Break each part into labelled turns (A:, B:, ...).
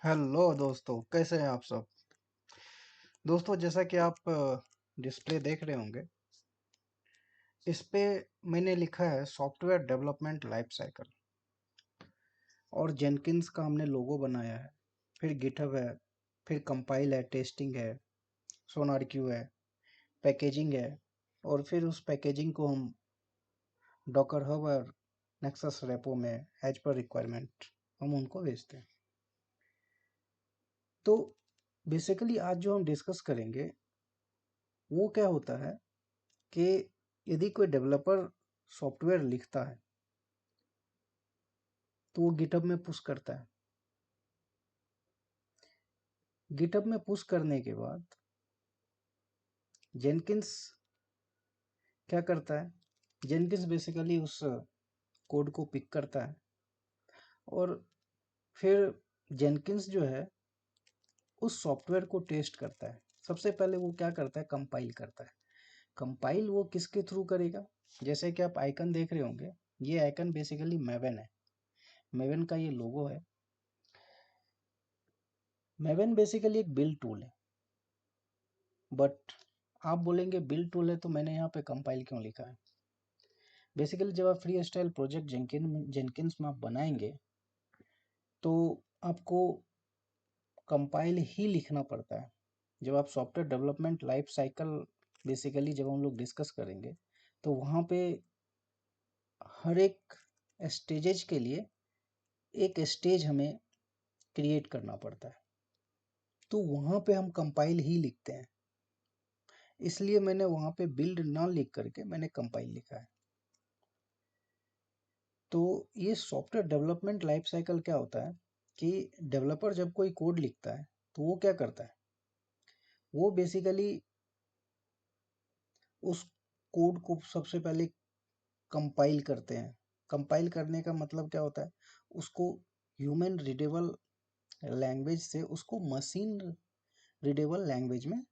A: Hello दोस्तों, कैसे हैं आप सब। दोस्तों, जैसा कि आप डिस्प्ले देख रहे होंगे, इस पे मैंने लिखा है सॉफ्टवेयर डेवलपमेंट लाइफ साइकिल। और जेनकिंस का हमने लोगो बनाया है। फिर गिटहब है, फिर कंपाइल है, टेस्टिंग है, सोनारक्यू है, पैकेजिंग है। और फिर उस पैकेजिंग को हम डॉकर हब और नेक्सस रेपो में एज पर रिक्वायरमेंट हम उनको भेजते हैं। तो बेसिकली आज जो हम डिस्कस करेंगे वो क्या होता है कि यदि कोई डेवलपर सॉफ्टवेयर लिखता है तो वो गिटहब में पुश करता है। गिटहब में पुश करने के बाद जेनकिंस क्या करता है, जेनकिंस बेसिकली उस कोड को पिक करता है और फिर जेनकिंस जो है उस सॉफ्टवेयर को टेस्ट करता है। सबसे पहले वो क्या करता है, कंपाइल करता है। कंपाइल वो किसके थ्रू करेगा, जैसे कि आप आइकन देख रहे होंगे, ये आइकन बेसिकली मेवन है। मेवन का ये लोगो है। मेवन बेसिकली एक बिल्ड टूल है। बट आप बोलेंगे बिल्ड टूल है तो मैंने यहाँ पे कंपाइल क्यों लिखा है। बेसिकली जब आप फ्री स्टाइल प्रोजेक्ट जेनकिंस में आप बनाएंगे तो आपको कंपाइल ही लिखना पड़ता है। जब आप software development life cycle basically जब हम लोग डिस्कस करेंगे तो वहाँ पे हर एक स्टेजेज के लिए एक स्टेज हमें क्रिएट करना पड़ता है। तो वहाँ पे हम कंपाइल ही लिखते हैं। इसलिए मैंने वहाँ पे बिल्ड ना लिख करके मैंने कंपाइल लिखा है। तो ये सॉफ्टवेयर डेवलपमेंट लाइफ साइकिल क्या होता है कि डेवलपर जब कोई कोड लिखता है तो वो क्या करता है, वो बेसिकली उस कोड को सबसे पहले कंपाइल करते हैं। कंपाइल करने का मतलब क्या होता है, उसको ह्यूमन रीडेबल लैंग्वेज से उसको मशीन रीडेबल लैंग्वेज में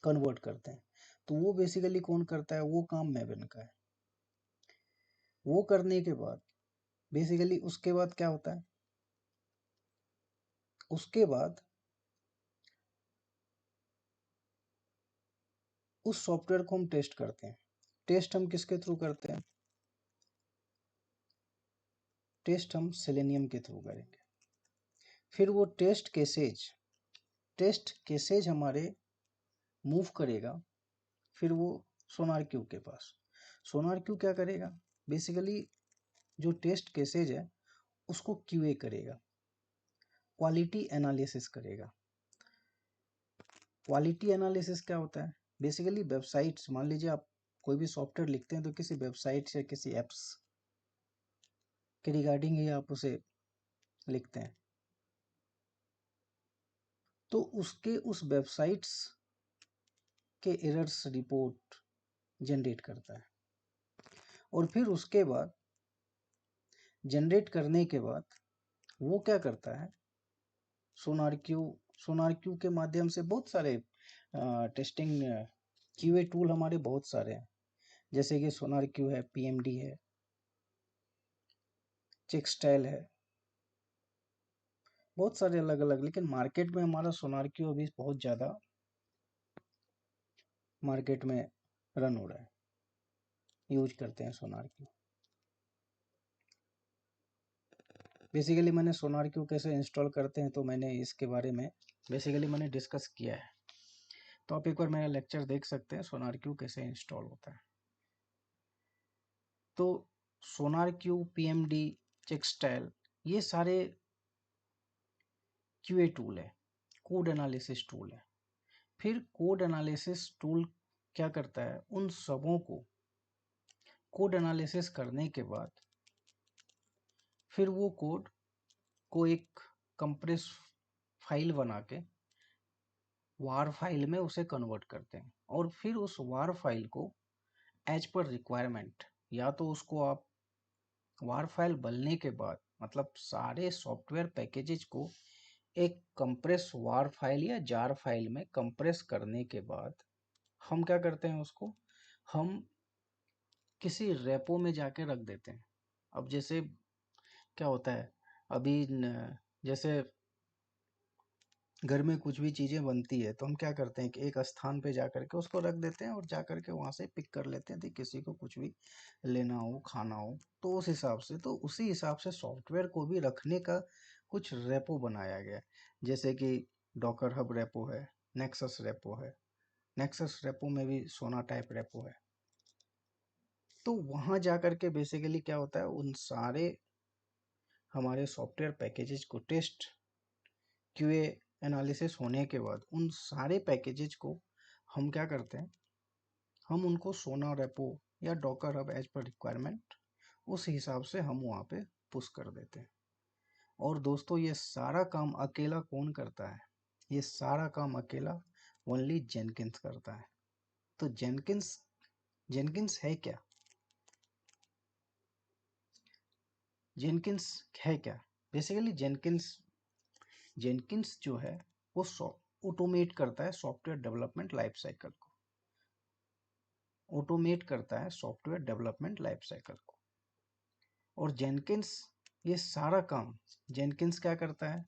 A: कन्वर्ट करते हैं। तो वो बेसिकली कौन करता है, वो काम मैवन का है। वो करने के बाद बेसिकली उसके बाद क्या होता है, उसके बाद उस सॉफ्टवेयर को हम टेस्ट करते हैं। टेस्ट हम किसके थ्रू करते हैं, टेस्ट हम सेलेनियम के थ्रू करेंगे। फिर वो टेस्ट केसेज हमारे मूव करेगा। फिर वो सोनार क्यू के पास, सोनार क्यू क्या करेगा, बेसिकली जो टेस्ट केसेज है उसको क्यूए करेगा, क्वालिटी एनालिसिस करेगा। क्वालिटी एनालिसिस क्या होता है, बेसिकली वेबसाइट्स, मान लीजिए आप कोई भी सॉफ्टवेयर लिखते हैं तो किसी वेबसाइट या किसी एप्स के रिगार्डिंग ही आप उसे लिखते हैं। तो उसके उस वेबसाइट्स के एरर्स रिपोर्ट जनरेट करता है। और फिर उसके बाद जनरेट करने के बाद वो क्या करता है, सोनारक्यू सोनारक्यू के माध्यम से बहुत सारे टेस्टिंग क्यूए टूल हमारे बहुत सारे हैं। जैसे कि सोनारक्यू है, पीएमडी है, चेकस्टाइल है, बहुत सारे अलग अलग। लेकिन मार्केट में हमारा सोनारक्यू अभी बहुत ज़्यादा मार्केट में रन हो रहा है, यूज करते हैं सोनारक्यू। बेसिकली मैंने सोनारक्यू कैसे इंस्टॉल करते हैं तो मैंने इसके बारे में बेसिकली मैंने डिस्कस किया है। तो आप एक बार मेरा लेक्चर देख सकते हैं सोनारक्यू कैसे इंस्टॉल होता है। तो सोनारक्यू, पीएमडी, चेकस्टाइल, ये सारे क्यूए टूल है, कोड एनालिसिस टूल है। फिर कोड एनालिसिस टूल क्या करता है, उन सबों को कोड एनालिसिस करने के बाद फिर वो कोड को एक कंप्रेस फाइल बना के वार फाइल में उसे कन्वर्ट करते हैं। और फिर उस वार फाइल को एज पर रिक्वायरमेंट, या तो उसको आप वार फाइल बनने के बाद मतलब सारे सॉफ्टवेयर पैकेजेस को एक कंप्रेस वार फाइल या जार फाइल में कंप्रेस करने के बाद हम क्या करते हैं, उसको हम किसी रेपो में जाके रख देते हैं। अब जैसे क्या होता है, अभी जैसे घर में कुछ भी चीज़ें बनती है तो हम क्या करते हैं कि एक स्थान पे जा करके उसको रख देते हैं और जा करके वहाँ से पिक कर लेते हैं, तो किसी को कुछ भी लेना हो खाना हो तो उस हिसाब से, तो उसी हिसाब से सॉफ्टवेयर को भी रखने का कुछ रेपो बनाया गया है। जैसे कि डॉकर हब रेपो है, नेक्सस रेपो है, नेक्सस रेपो में भी सोना टाइप रेपो है। तो वहाँ जा करके बेसिकली क्या होता है, उन सारे हमारे सॉफ्टवेयर पैकेजेस को टेस्ट क्यूए एनालिसिस होने के बाद उन सारे पैकेजेस को हम क्या करते हैं, हम उनको सोना रेपो या Docker Hub as per requirement उस हिसाब से हम वहाँ पे पुश कर देते हैं। और दोस्तों ये सारा काम अकेला कौन करता है, ये सारा काम अकेला ओनली जेनकिंस करता है। तो जेनकिंस जेनकिंस है क्या, जेनकिंस है क्या? बेसिकली जेनकिंस जेनकिंस जो है वो ऑटोमेट करता है सॉफ्टवेयर डेवलपमेंट लाइफ साइकिल को, ऑटोमेट करता है सॉफ्टवेयर डेवलपमेंट लाइफ साइकिल को। और जेनकिंस ये सारा काम जेनकिंस क्या करता है,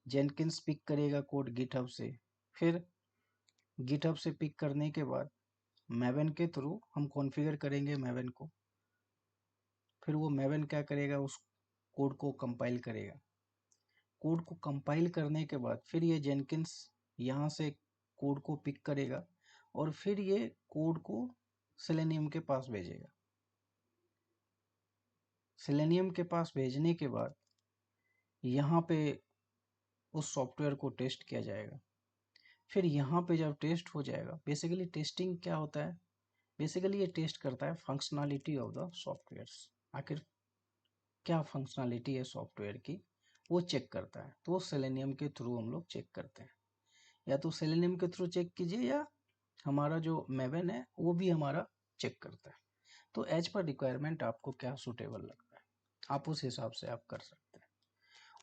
A: जेनकिंस पिक करेगा कोड गिटहब से, फिर गिटहब से पिक करने के बाद मैवन के थ्रू हम कॉन्फ़िगर करेंगे मैवन को, फिर वो मैवन क्या करेगा, उस कोड को कंपाइल करेगा, कोड को कंपाइल करने के बाद फिर ये जेनकिंस यहाँ से कोड को पिक करेगा और फिर ये कोड को सेलेनियम के पास भेजेगा। सेलेनियम के पास भेजने के बाद यहाँ पे उस सॉफ्टवेयर को टेस्ट किया जाएगा। फिर यहाँ पे जब टेस्ट हो जाएगा, बेसिकली टेस्टिंग क्या होता है, बेसिकली ये टेस्ट करता है फंक्शनलिटी ऑफ द सॉफ्टवेयर, आखिर क्या फंक्शनलिटी है सॉफ्टवेयर की वो चेक करता है। तो सेलेनियम के थ्रू हम लोग चेक करते हैं, या तो सेलेनियम के थ्रू चेक कीजिए या हमारा जो मेवन है वो भी हमारा चेक करता है। तो एज पर रिक्वायरमेंट आपको क्या सूटेबल लगता है आप उस हिसाब से आप कर सकते हैं।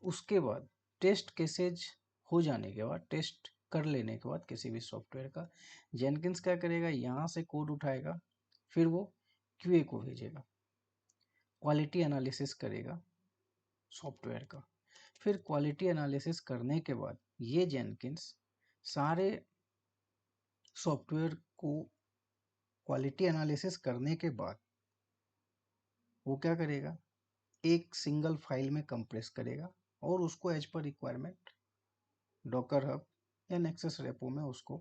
A: उसके बाद टेस्ट केसेज हो जाने के बाद, टेस्ट कर लेने के बाद किसी भी सॉफ्टवेयर का, जेनकिंस क्या करेगा, यहाँ से कोड उठाएगा, फिर वो क्यूए को भेजेगा, क्वालिटी एनालिसिस करेगा सॉफ्टवेयर का। फिर क्वालिटी एनालिसिस करने के बाद ये जेनकिंस सारे सॉफ्टवेयर को क्वालिटी एनालिसिस करने के बाद वो क्या करेगा, एक सिंगल फाइल में कंप्रेस करेगा और उसको as per requirement Docker Hub या नेक्सस रेपो में उसको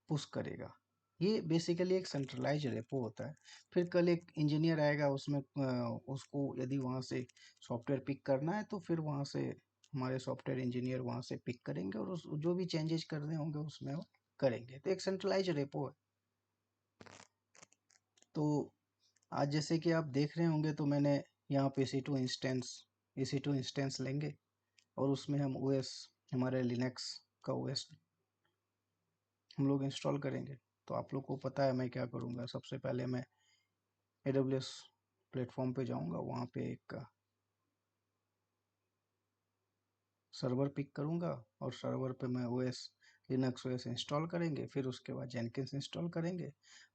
A: पुश करेगा। ये बेसिकली एक सेंट्रलाइज रेपो होता है। फिर कल एक इंजीनियर आएगा, उसमें उसको यदि वहाँ से सॉफ्टवेयर पिक करना है तो फिर वहाँ से हमारे सॉफ्टवेयर इंजीनियर वहाँ से पिक करेंगे और उस जो भी चेंजेस करने होंगे उसमें वो करेंगे। तो एक सेंट्रलाइज रेपो है। तो आज जैसे कि आप देख रहे होंगे तो मैंने यहाँ पे EC2 इंस्टेंस लेंगे और उसमें हम ओएस हमारे लिनक्स का ओएस हम लोग इंस्टॉल करेंगे। तो आप लोग को पता है मैं क्या करूँगा, सबसे पहले मैं AWS प्लेटफॉर्म पे जाऊँगा, वहाँ पे एक सर्वर पिक करूँगा और सर्वर पे मैं ओएस लिनक्स ओएस इंस्टॉल करेंगे, फिर उसके बाद जेनकिंस इंस्टॉल करेंगे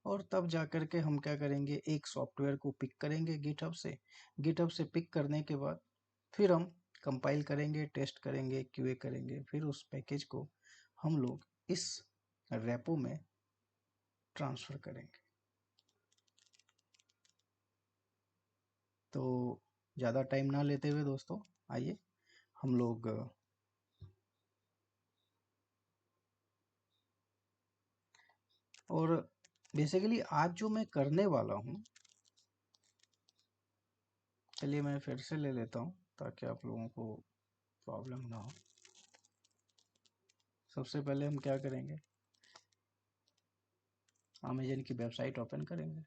A: और तब जा कर के हम क्या करेंगे, एक सॉफ्टवेयर को पिक करेंगे गिटहब से, गिटहब से पिक करने के बाद फिर हम कंपाइल करेंगे, टेस्ट करेंगे, क्यूए करेंगे, फिर उस पैकेज को हम लोग इस रेपो में ट्रांसफ़र करेंगे। तो ज़्यादा टाइम ना लेते हुए दोस्तों आइए हम लोग और बेसिकली आज जो मैं करने वाला हूँ, चलिए मैं फिर से ले लेता हूँ ताकि आप लोगों को प्रॉब्लम ना हो। सबसे पहले हम क्या करेंगे, अमेजन की वेबसाइट ओपन करेंगे।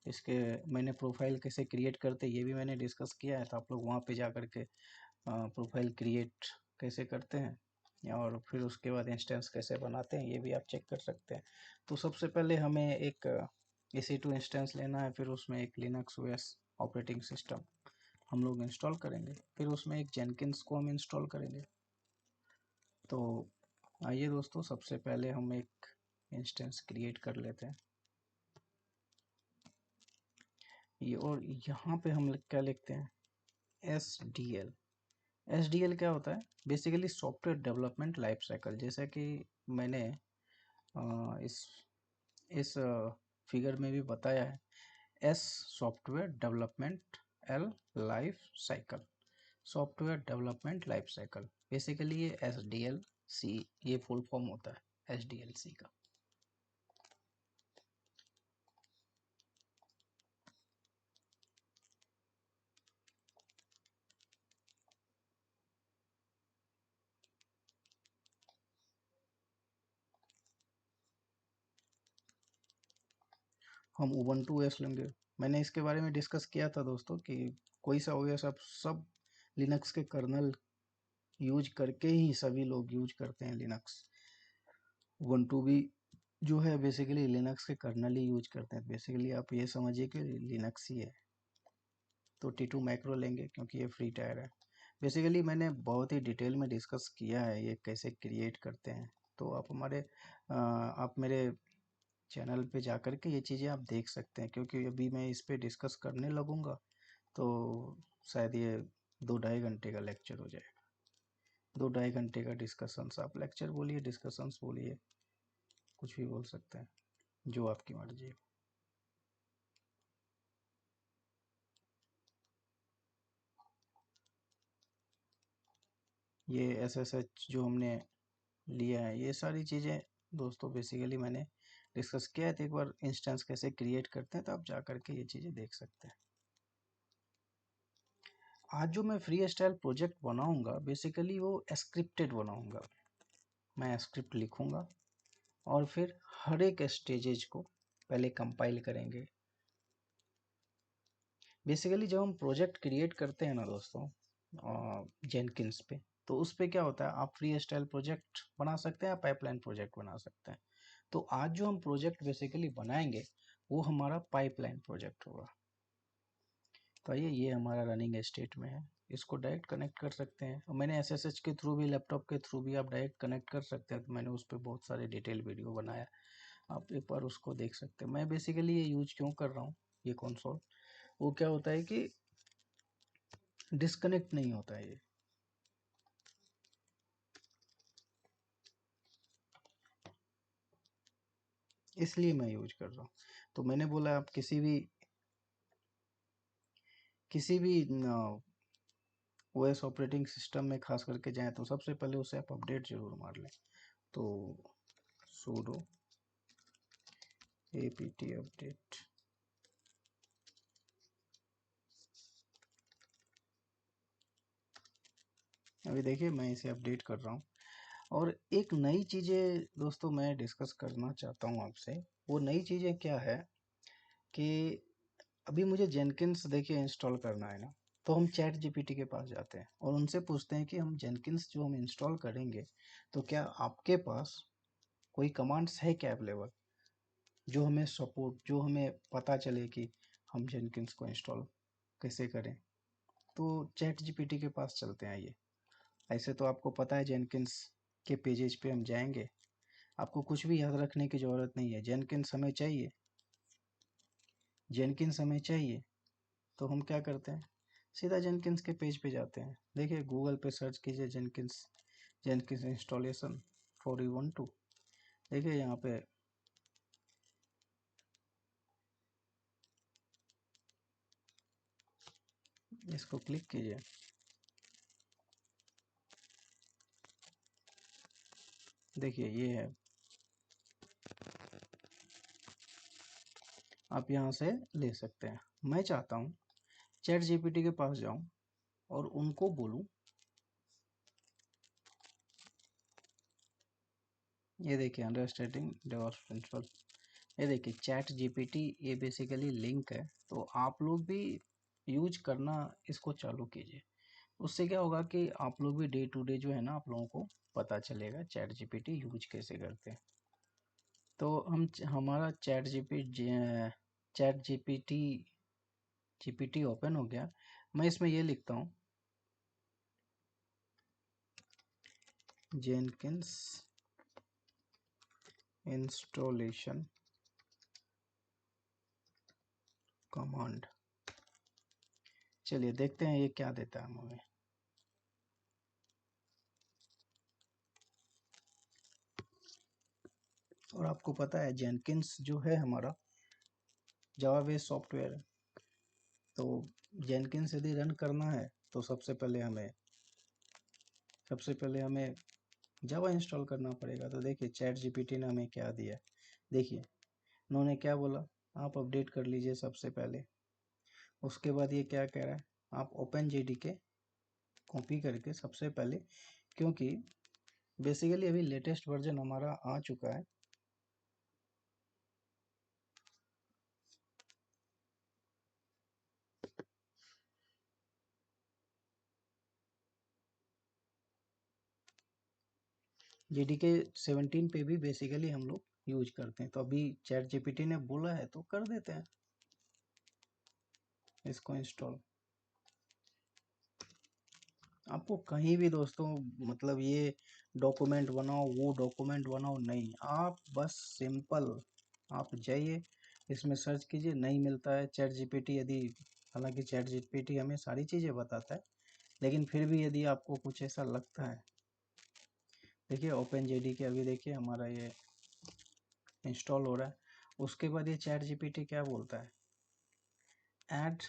A: इसके मैंने प्रोफाइल कैसे क्रिएट करते ये भी मैंने डिस्कस किया है, तो आप लोग वहाँ पे जा कर के प्रोफाइल क्रिएट कैसे करते हैं और फिर उसके बाद इंस्टेंस कैसे बनाते हैं ये भी आप चेक कर सकते हैं। तो सबसे पहले हमें एक EC2 इंस्टेंस लेना है, फिर उसमें एक लिनक्स ओएस ऑपरेटिंग सिस्टम हम लोग इंस्टॉल करेंगे, फिर उसमें एक जेनकिंस को हम इंस्टॉल करेंगे। तो आइए दोस्तों सबसे पहले हम एक इंस्टेंस क्रिएट कर लेते हैं ये, और यहाँ पे हम क्या लिखते हैं SDL SDL क्या होता है? Basically software development life cycle. जैसा कि मैंने इस फिगर में भी बताया है, S software development, L life cycle, software development life cycle. Basically ये SDLC ये फुल फॉर्म होता है SDLC का। हम उबंटू ओएस लेंगे। मैंने इसके बारे में डिस्कस किया था दोस्तों कि कोई सा ओएस आप सब लिनक्स के कर्नल यूज करके ही सभी लोग यूज करते हैं लिनक्स। उबंटू भी जो है बेसिकली लिनक्स के कर्नल ही यूज करते हैं। बेसिकली आप ये समझिए कि लिनक्स ही है। तो T2 मैक्रो लेंगे क्योंकि ये फ्री टायर है। बेसिकली मैंने बहुत ही डिटेल में डिस्कस किया है ये कैसे क्रिएट करते हैं। तो आप मेरे चैनल पे जा कर के ये चीज़ें आप देख सकते हैं, क्योंकि अभी मैं इस पे डिस्कस करने लगूंगा तो शायद ये 2-2.5 घंटे का लेक्चर हो जाएगा। 2-2.5 घंटे का डिस्कशंस, आप लेक्चर बोलिए डिस्कशंस बोलिए, कुछ भी बोल सकते हैं, जो आपकी मर्जी हो। ये SSH जो हमने लिया है, ये सारी चीज़ें दोस्तों बेसिकली मैंने डिस्कस किया है। तो एक बार इंस्टेंस कैसे क्रिएट करते हैं तो आप जा करके ये चीज़ें देख सकते हैं। आज जो मैं फ्री स्टाइल प्रोजेक्ट बनाऊंगा बेसिकली वो स्क्रिप्टेड बनाऊंगा। मैं स्क्रिप्ट लिखूंगा और फिर हर एक स्टेजेज को पहले कंपाइल करेंगे। बेसिकली जब हम प्रोजेक्ट क्रिएट करते हैं ना दोस्तों जेनकिंस पे, तो उस पे क्या होता है, आप फ्री स्टाइल प्रोजेक्ट बना सकते हैं या पाइपलाइन प्रोजेक्ट बना सकते हैं। तो आज जो हम प्रोजेक्ट बेसिकली बनाएंगे वो हमारा पाइपलाइन प्रोजेक्ट होगा। तो आइए, ये हमारा रनिंग स्टेट में है, इसको डायरेक्ट कनेक्ट कर सकते हैं। और मैंने SSH के थ्रू भी, लैपटॉप के थ्रू भी आप डायरेक्ट कनेक्ट कर सकते हैं। तो मैंने उस पर बहुत सारे डिटेल वीडियो बनाया, आप एक बार उसको देख सकते हैं। मैं बेसिकली ये यूज क्यों कर रहा हूँ ये कंसोल, वो क्या होता है कि डिस्कनेक्ट नहीं होता है ये। इसलिए मैं यूज कर रहा हूँ। तो मैंने बोला आप किसी भी OS ऑपरेटिंग सिस्टम में खास करके जाएं तो सबसे पहले उसे आप अपडेट जरूर मार लें। तो sudo apt अपडेट, अभी देखिए मैं इसे अपडेट कर रहा हूँ। और एक नई चीज़ें दोस्तों मैं डिस्कस करना चाहता हूँ आपसे। वो नई चीज़ें क्या है कि अभी मुझे जेनकिंस देखिए इंस्टॉल करना है ना, तो हम चैट जीपीटी के पास जाते हैं और उनसे पूछते हैं कि हम जेनकिंस जो हम इंस्टॉल करेंगे तो क्या आपके पास कोई कमांड्स है क्या अवेलेबल, जो हमें सपोर्ट, जो हमें पता चले कि हम जेनकिंस को इंस्टॉल कैसे करें। तो चैट जीपीटी के पास चलते हैं। ये ऐसे तो आपको पता है जेनकिंस के पेजेज पे हम जाएंगे, आपको कुछ भी याद रखने की ज़रूरत नहीं है। जेनकिंस हमें चाहिए, जेनकिंस हमें चाहिए, तो हम क्या करते हैं, सीधा जेनकिंस के पेज पे जाते हैं। देखिए गूगल पे सर्च कीजिए Jenkins, Jenkins installation for Ubuntu। देखिए यहाँ पे इसको क्लिक कीजिए, देखिए ये है। आप यहाँ से ले सकते हैं। मैं चाहता हूँ चैट जीपीटी के पास जाऊँ और उनको बोलूँ, ये देखिए अंडरस्टैंडिंग डेवॉप्स प्रिंसिपल, ये देखिए चैट जीपीटी, ये बेसिकली लिंक है। तो आप लोग भी यूज करना इसको चालू कीजिए। उससे क्या होगा कि आप लोग भी डे टू डे जो है ना, आप लोगों को पता चलेगा चैट जीपीटी यूज कैसे करते हैं। तो हमारा चैट जीपीटी ओपन हो गया। मैं इसमें ये लिखता हूँ जेनकिंस इंस्टॉलेशन कमांड। चलिए देखते हैं ये क्या देता है हमें। और आपको पता है जेनकिंस जो है हमारा जावा बेस्ड सॉफ्टवेयर है, तो जेनकिंस यदि रन करना है तो सबसे पहले हमें जावा इंस्टॉल करना पड़ेगा। तो देखिए चैट जीपीटी ने हमें क्या दिया, देखिए उन्होंने क्या बोला, आप अपडेट कर लीजिए सबसे पहले। उसके बाद ये क्या कह रहा है, आप ओपन जेडीके कॉपी करके सबसे पहले, क्योंकि बेसिकली अभी लेटेस्ट वर्जन हमारा आ चुका है, जेडीके 17 पे भी बेसिकली हम लोग यूज करते हैं। तो अभी चैट जीपीटी ने बोला है तो कर देते हैं इसको इंस्टॉल। आपको कहीं भी दोस्तों मतलब ये डॉक्यूमेंट बनाओ वो डॉक्यूमेंट बनाओ नहीं, आप बस सिंपल आप जाइए इसमें सर्च कीजिए, नहीं मिलता है चैट जीपीटी यदि, हालांकि चैट जीपीटी हमें सारी चीज़ें बताता है, लेकिन फिर भी यदि आपको कुछ ऐसा लगता है, देखिए ओपन जेडी के अभी देखिए हमारा ये इंस्टॉल हो रहा है। उसके बाद ये चैट जीपीटी क्या बोलता है, ऐड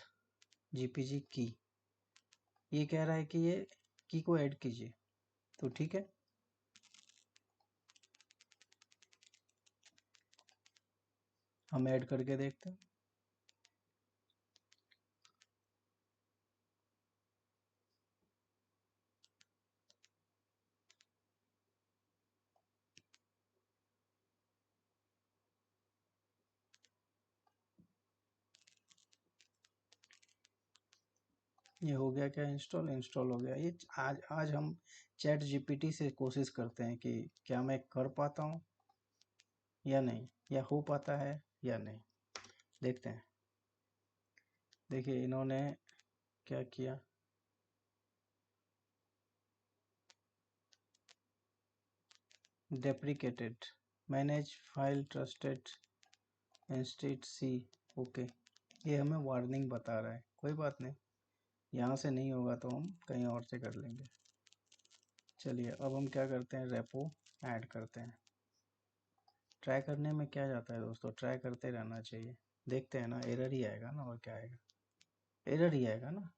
A: जीपीजी की, ये कह रहा है कि ये की को ऐड कीजिए, तो ठीक है हम ऐड करके देखते हैं। ये हो गया क्या, इंस्टॉल हो गया। ये आज हम चैट जीपीटी से कोशिश करते हैं कि क्या मैं कर पाता हूँ या नहीं, या हो पाता है या नहीं, देखते हैं। देखिए इन्होंने क्या किया, deprecated manage file trusted instead see, okay, ये हमें वार्निंग बता रहा है, कोई बात नहीं, यहाँ से नहीं होगा तो हम कहीं और से कर लेंगे। चलिए अब हम क्या करते हैं, रेपो ऐड करते हैं। ट्राई करने में क्या जाता है दोस्तों, ट्राई करते रहना चाहिए, देखते हैं ना, एरर ही आएगा ना, और क्या आएगा, एरर ही आएगा ना,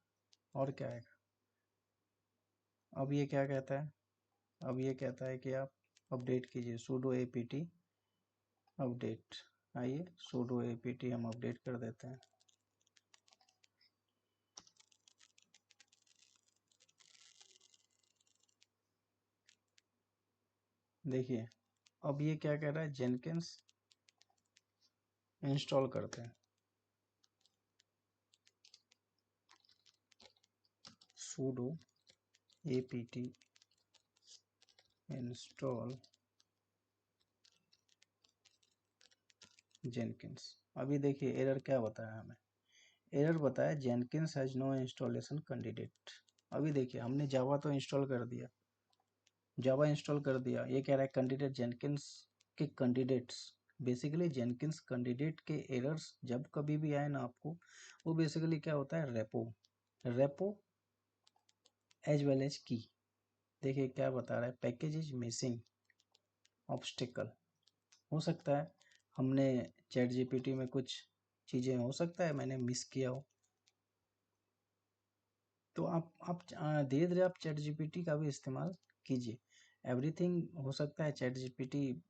A: और क्या आएगा। अब ये क्या कहता है, अब ये कहता है कि आप अपडेट कीजिए sudo apt अपडेट, आइए sudo apt हम अपडेट कर देते हैं। देखिए अब ये क्या कह रहा है, जेनकिंस इंस्टॉल करते हैं, sudo apt इंस्टॉल जेनकिंस। अभी देखिए एरर क्या बताया हमें, एरर बताया Jenkins has no installation candidate. अभी देखिए हमने जावा तो इंस्टॉल कर दिया, जावा इंस्टॉल कर दिया, ये कह रहा है कैंडिडेट जेनकिंस के कैंडिडेट्स, बेसिकली जेनकिंस कैंडिडेट के एरर्स जब कभी भी आए ना आपको, वो बेसिकली क्या होता है, रेपो एज वेल एज की। देखिए क्या बता रहा है, पैकेज इज मिसिंग ऑब्स्टिकल, हो सकता है हमने चैट जीपीटी में कुछ चीज़ें, हो सकता है मैंने मिस किया हो, तो आप धीरे धीरे आप चैट जीपीटी का भी इस्तेमाल कीजिए। एवरीथिंग हो सकता है, चैट जीपीटी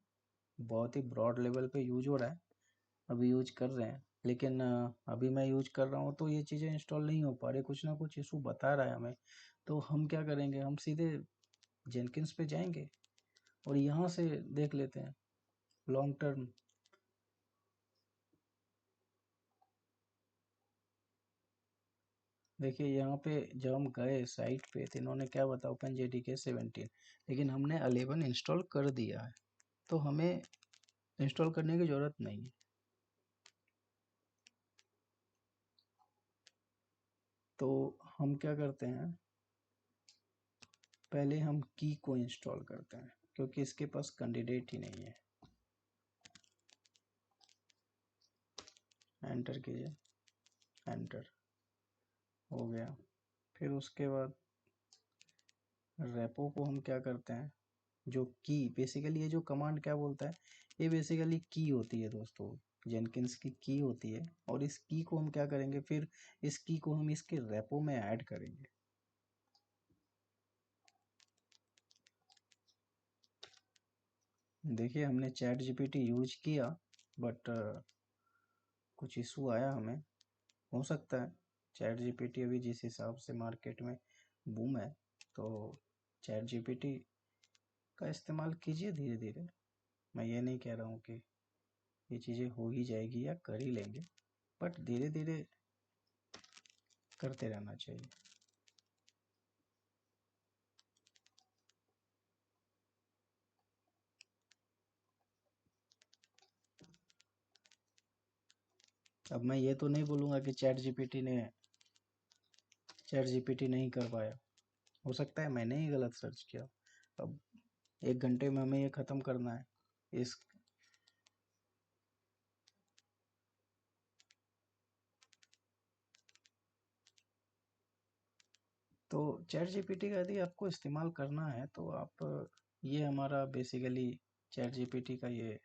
A: बहुत ही ब्रॉड लेवल पे यूज हो रहा है, अभी यूज कर रहे हैं, लेकिन अभी मैं यूज कर रहा हूँ तो ये चीज़ें इंस्टॉल नहीं हो पा रही, कुछ ना कुछ इशू बता रहा है हमें। तो हम क्या करेंगे, हम सीधे जेनकिंस पे जाएंगे और यहाँ से देख लेते हैं लॉन्ग टर्म। देखिए यहाँ पे जब हम गए साइट पे तो इन्होंने क्या बताया, ओपन जेडीके 17, लेकिन हमने 11 इंस्टॉल कर दिया है, तो हमें इंस्टॉल करने की ज़रूरत नहीं है। तो हम क्या करते हैं, पहले हम की को इंस्टॉल करते हैं, क्योंकि इसके पास कैंडिडेट ही नहीं है। एंटर कीजिए, एंटर हो गया। फिर उसके बाद रेपो को हम क्या करते हैं, जो की बेसिकली ये जो कमांड क्या बोलता है, ये बेसिकली की होती है दोस्तों, जेनकिंस की की होती है। और इस की को हम क्या करेंगे, फिर इस की को हम इसके रेपो में ऐड करेंगे। देखिए हमने चैट जीपीटी यूज किया, बट कुछ इशू आया हमें। हो सकता है चैट जीपीटी अभी जिस हिसाब से मार्केट में बूम है, तो चैट जीपीटी का इस्तेमाल कीजिए धीरे धीरे। मैं ये नहीं कह रहा हूँ कि ये चीज़ें हो ही जाएगी या कर ही लेंगे, बट धीरे धीरे करते रहना चाहिए। अब मैं ये तो नहीं बोलूँगा कि चैट जीपीटी नहीं कर पाया। हो सकता है मैंने ही गलत सर्च किया। अब 1 घंटे में हमें ये ख़त्म करना है। इस तो चैट जीपीटी का यदि आपको इस्तेमाल करना है तो आप ये हमारा बेसिकली चैट जीपीटी का ये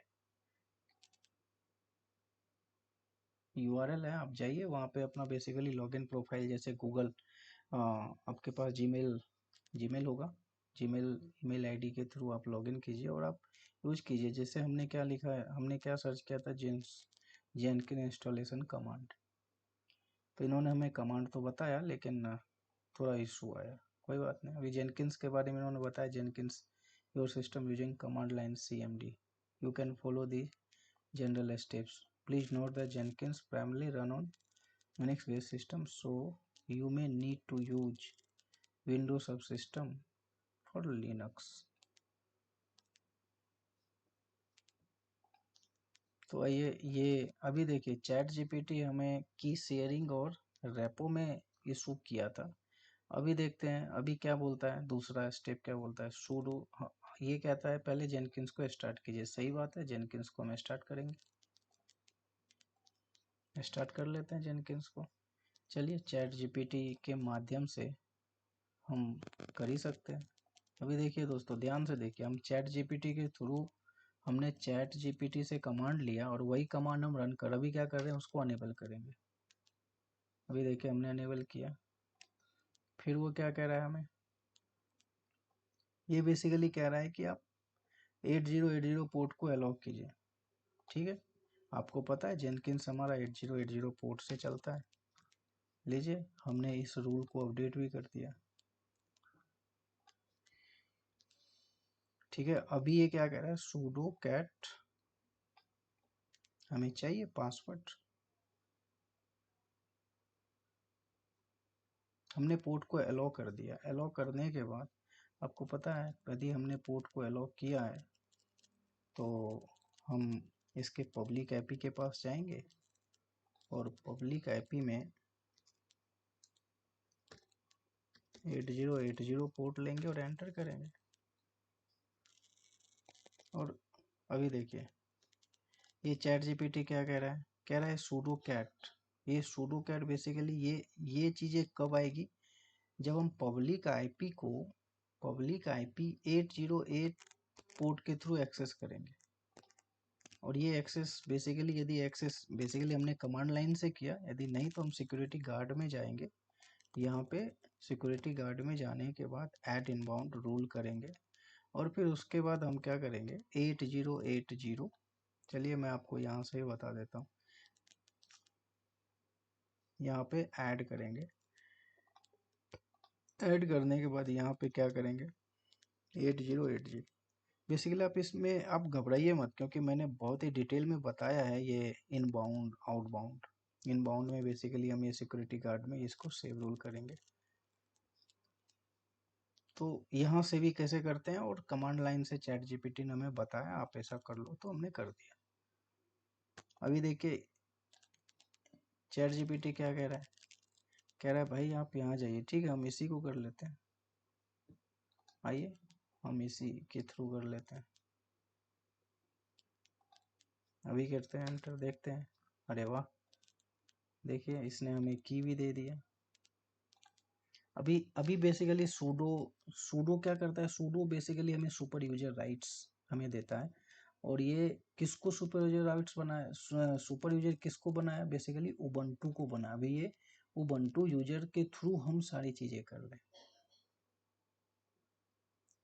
A: यूआरएल है, आप जाइए वहाँ पे अपना बेसिकली लॉगिन प्रोफाइल जैसे गूगल, आपके पास जीमेल जीमेल होगा, जीमेल ईमेल आईडी के थ्रू आप लॉगिन कीजिए और आप यूज कीजिए। जैसे हमने क्या लिखा है, हमने क्या सर्च किया था, जेनकिन इंस्टॉलेशन कमांड। तो इन्होंने हमें कमांड तो बताया, लेकिन थोड़ा इशू आया। कोई बात नहीं, अभी जेनकिंस के बारे में इन्होंने बताया, Jenkins your system using command line CMD, you can follow the general steps. Please note that Jenkins primarily run on Linux-based system, so you may need to use Windows subsystem for Linux. तो आइए ये अभी देखिए, chat GPT हमें की sharing और repo में issue किया था। अभी देखते हैं अभी क्या बोलता है, दूसरा स्टेप क्या बोलता है, sudo। ये कहता है पहले जेनकिंस को स्टार्ट कीजिए। सही बात है, जेनकिंस को हम स्टार्ट करेंगे, स्टार्ट कर लेते हैं जेनकिंस को। चलिए चैट जीपीटी के माध्यम से हम कर ही सकते हैं। अभी देखिए दोस्तों, ध्यान से देखिए, हम चैट जीपीटी के थ्रू हमने चैट जीपीटी से कमांड लिया और वही कमांड हम रन कर, अभी क्या कर रहे हैं, उसको अनेबल करेंगे। अभी देखिए हमने अनेबल किया, फिर वो क्या कह रहा है हमें, ये बेसिकली कह रहा है कि आप 8080 पोर्ट को अलाउ कीजिए। ठीक है, आपको पता है जेनकिंस हमारा 8080 पोर्ट से चलता है। लीजिए हमने इस रूल को अपडेट भी कर दिया। ठीक है, अभी ये क्या कह रहा है, sudo cat, हमें चाहिए पासवर्ड। हमने पोर्ट को अलाउ कर दिया। अलाउ करने के बाद आपको पता है, यदि हमने पोर्ट को अलाउ किया है तो हम इसके पब्लिक आईपी के पास जाएंगे और पब्लिक आईपी में 8080 पोर्ट लेंगे और एंटर करेंगे। और अभी देखिए ये चैट जीपीटी क्या कह रहा है, कह रहा है sudo cat। ये sudo cat बेसिकली ये चीज़ें कब आएगी, जब हम पब्लिक आईपी 808 पोर्ट के थ्रू एक्सेस करेंगे। और ये एक्सेस बेसिकली, यदि एक्सेस बेसिकली हमने कमांड लाइन से किया, यदि नहीं तो हम सिक्योरिटी गार्ड में जाएंगे। यहाँ पे सिक्योरिटी गार्ड में जाने के बाद ऐड इनबाउंड रूल करेंगे और फिर उसके बाद हम क्या करेंगे, 8080, चलिए मैं आपको यहाँ से ही बता देता हूँ, यहाँ पे ऐड करेंगे। ऐड करने के बाद यहाँ पे क्या करेंगे, 8080। बेसिकली आप इसमें आप घबराइए मत, क्योंकि मैंने बहुत ही डिटेल में बताया है ये इनबाउंड आउटबाउंड। इनबाउंड में बेसिकली हम ये सिक्योरिटी गार्ड में इसको सेव रूल करेंगे। तो यहाँ से भी कैसे करते हैं, और कमांड लाइन से चैट जीपीटी ने हमें बताया आप ऐसा कर लो, तो हमने कर दिया। अभी देखिए चैट जीपीटी क्या कह रहा है, कह रहा है भाई आप यहाँ जाइए। ठीक है, हम इसी को कर लेते हैं, आइए हम इसी के थ्रू कर लेते हैं। अभी करते हैं एंटर, देखते हैं। अरे वाह, देखिए इसने हमें की भी दे दिया। अभी अभी बेसिकली सूडो सूडो क्या करता है, सूडो बेसिकली हमें सुपर यूजर राइट्स हमें देता है। और ये किसको सुपर यूजर राइट्स बनाया, सुपर यूजर किसको बनाया, बेसिकली उबंटू को बना। अभी ये उबंटू यूजर के थ्रू हम सारी चीजें कर रहे हैं।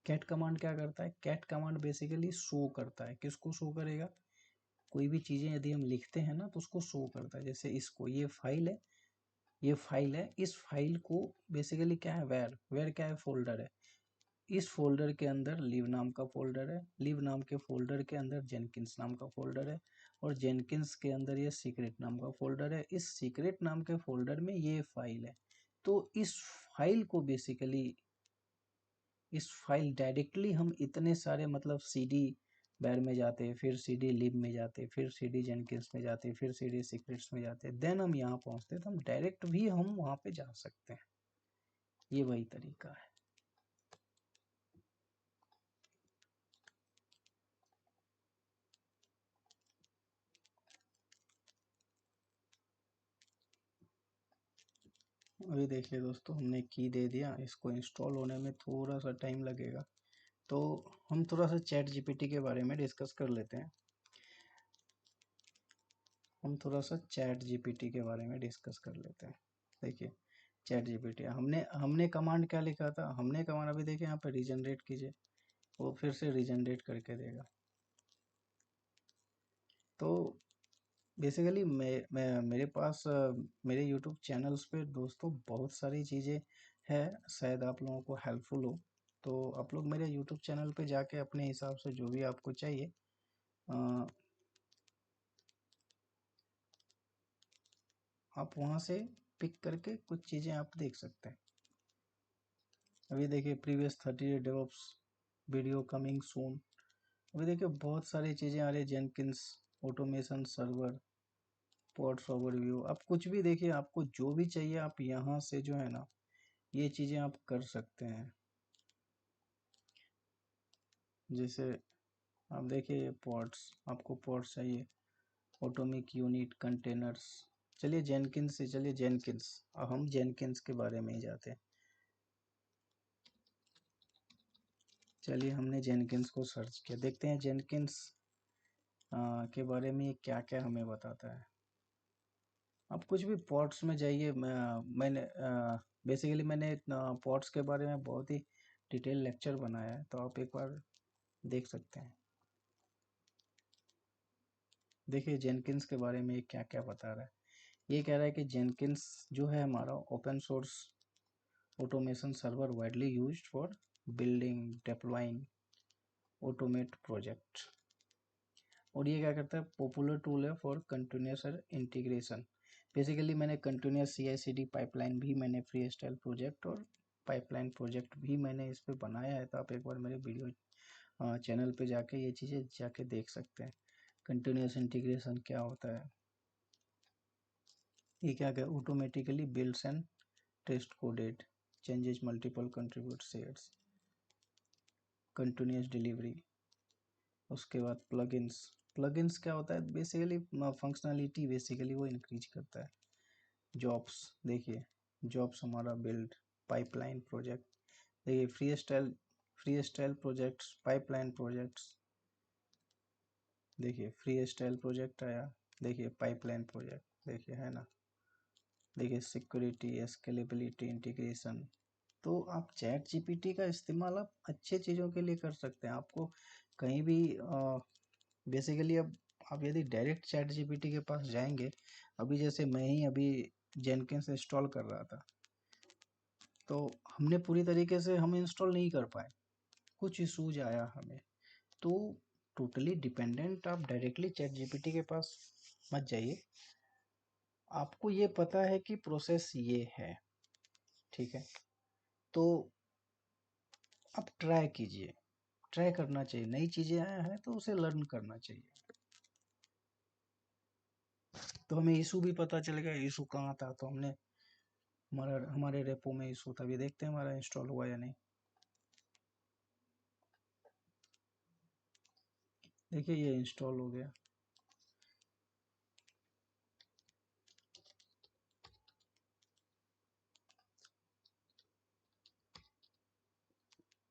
A: कैट कमांड क्या करता है, कैट कमांड बेसिकली शो करता है, किसको शो करेगा, कोई भी चीजें यदि हम लिखते हैं ना तो उसको शो करता है। जैसे इसको, ये फाइल है, ये फाइल है, इस फाइल को बेसिकली क्या है, वेर, वेर क्या है, फोल्डर है। इस फोल्डर के अंदर लिव नाम का फोल्डर है, लिव नाम के फोल्डर के अंदर जेनकिंस नाम का फोल्डर है, और जेनकिंस के अंदर ये सीक्रेट नाम का फोल्डर है। इस सीक्रेट नाम के फोल्डर में ये फाइल है। तो इस फाइल को बेसिकली, इस फाइल डायरेक्टली हम इतने सारे मतलब सीडी बैर में जाते, फिर सीडी लिब में जाते, फिर सीडी जेनकिंस में जाते, फिर सीडी सीक्रेट्स में जाते, देन हम यहाँ पहुँचते, तो हम डायरेक्ट भी हम वहाँ पे जा सकते हैं। ये वही तरीका है। अभी देखिए दोस्तों, हमने की दे दिया, इसको इंस्टॉल होने में थोड़ा सा टाइम लगेगा। तो हम थोड़ा सा चैट जीपीटी के बारे में डिस्कस कर लेते हैं। हम थोड़ा सा चैट जीपीटी के बारे में डिस्कस कर लेते हैं। देखिए चैट जीपीटी, हमने हमने कमांड क्या लिखा था, हमने कमांड अभी देखिए यहाँ पे रीजनरेट कीजिए, वो फिर से रीजनरेट करके देगा। तो बेसिकली मैं मेरे पास मेरे यूट्यूब चैनल्स पे दोस्तों बहुत सारी चीज़ें हैं, शायद आप लोगों को हेल्पफुल हो। तो आप लोग मेरे यूट्यूब चैनल पे जाके अपने हिसाब से जो भी आपको चाहिए आप वहाँ से पिक करके कुछ चीज़ें आप देख सकते हैं। अभी देखिए previous 30 DevOps video coming soon. अभी देखिए बहुत सारी चीज़ें आ रही है, Jenkins automation server, pods overview. आप कुछ भी देखिए, आपको जो भी चाहिए आप यहाँ से जो है ना ये चीज़ें आप कर सकते हैं। जैसे आप देखिए पॉड्स, आपको पॉड्स चाहिए, ऑटोमिक यूनिट, कंटेनर्स। चलिए जेनकिंस से, चलिए जेनकिंस, अब हम जेनकिंस के बारे में ही जाते हैं। चलिए हमने जेनकिंस को सर्च किया, देखते हैं जेनकिंस के बारे में क्या क्या हमें बताता है। आप कुछ भी पॉट्स में जाइए, मैंने बेसिकली मैंने पॉट्स के बारे में बहुत ही डिटेल लेक्चर बनाया है, तो आप एक बार देख सकते हैं। देखिए जेनकिंस के बारे में क्या क्या बता रहा है। ये कह रहा है कि जेनकिंस जो है हमारा open source automation server widely used for building, deploying, automate project. और ये क्या करता है, पॉपुलर टूल है फॉर कंटिन्यूस इंटीग्रेशन। बेसिकली मैंने कंटिन्यूस सी आई सी डी पाइपलाइन भी मैंने फ्री स्टाइल प्रोजेक्ट और पाइपलाइन प्रोजेक्ट भी मैंने इस पे बनाया है, तो आप एक बार मेरे वीडियो चैनल पे जाके ये चीज़ें जाके देख सकते हैं। कंटिन्यूस इंटीग्रेशन क्या होता है, ये क्या क्या automatically builds and test coded changes multiple contribute shares, continuous delivery. उसके बाद प्लगइन्स, प्लगइन्स क्या होता है, बेसिकली फंक्शनलिटी बेसिकली वो इंक्रीज करता है। जॉब्स, देखिए जॉब्स हमारा बिल्ड, पाइपलाइन प्रोजेक्ट, देखिए free style projects, pipeline projects. देखिए फ्री स्टाइल प्रोजेक्ट आया, देखिए पाइपलाइन प्रोजेक्ट, देखिए है ना। देखिए सिक्योरिटी, स्केलेबिलिटी, इंटीग्रेशन। तो आप चैट जीपीटी का इस्तेमाल आप अच्छे चीज़ों के लिए कर सकते हैं। आपको कहीं भी बेसिकली अब आप यदि डायरेक्ट चैट जीपीटी के पास जाएंगे, अभी जैसे मैं ही अभी जेनकिंस इंस्टॉल कर रहा था, तो हमने पूरी तरीके से हम इंस्टॉल नहीं कर पाए, कुछ इशूज आया हमें। तो टोटली डिपेंडेंट आप डायरेक्टली चैट जीपीटी के पास मत जाइए। आपको ये पता है कि प्रोसेस ये है, ठीक है, तो आप ट्राई कीजिए, ट्राई करना चाहिए। नई चीज़ें आया है तो उसे लर्न करना चाहिए। तो हमें इशू भी पता चलेगा, इशू कहाँ था, तो हमने हमारे रेपो में इशू था, अभी देखते हैं हमारा इंस्टॉल हुआ या नहीं। देखिए ये इंस्टॉल हो गया।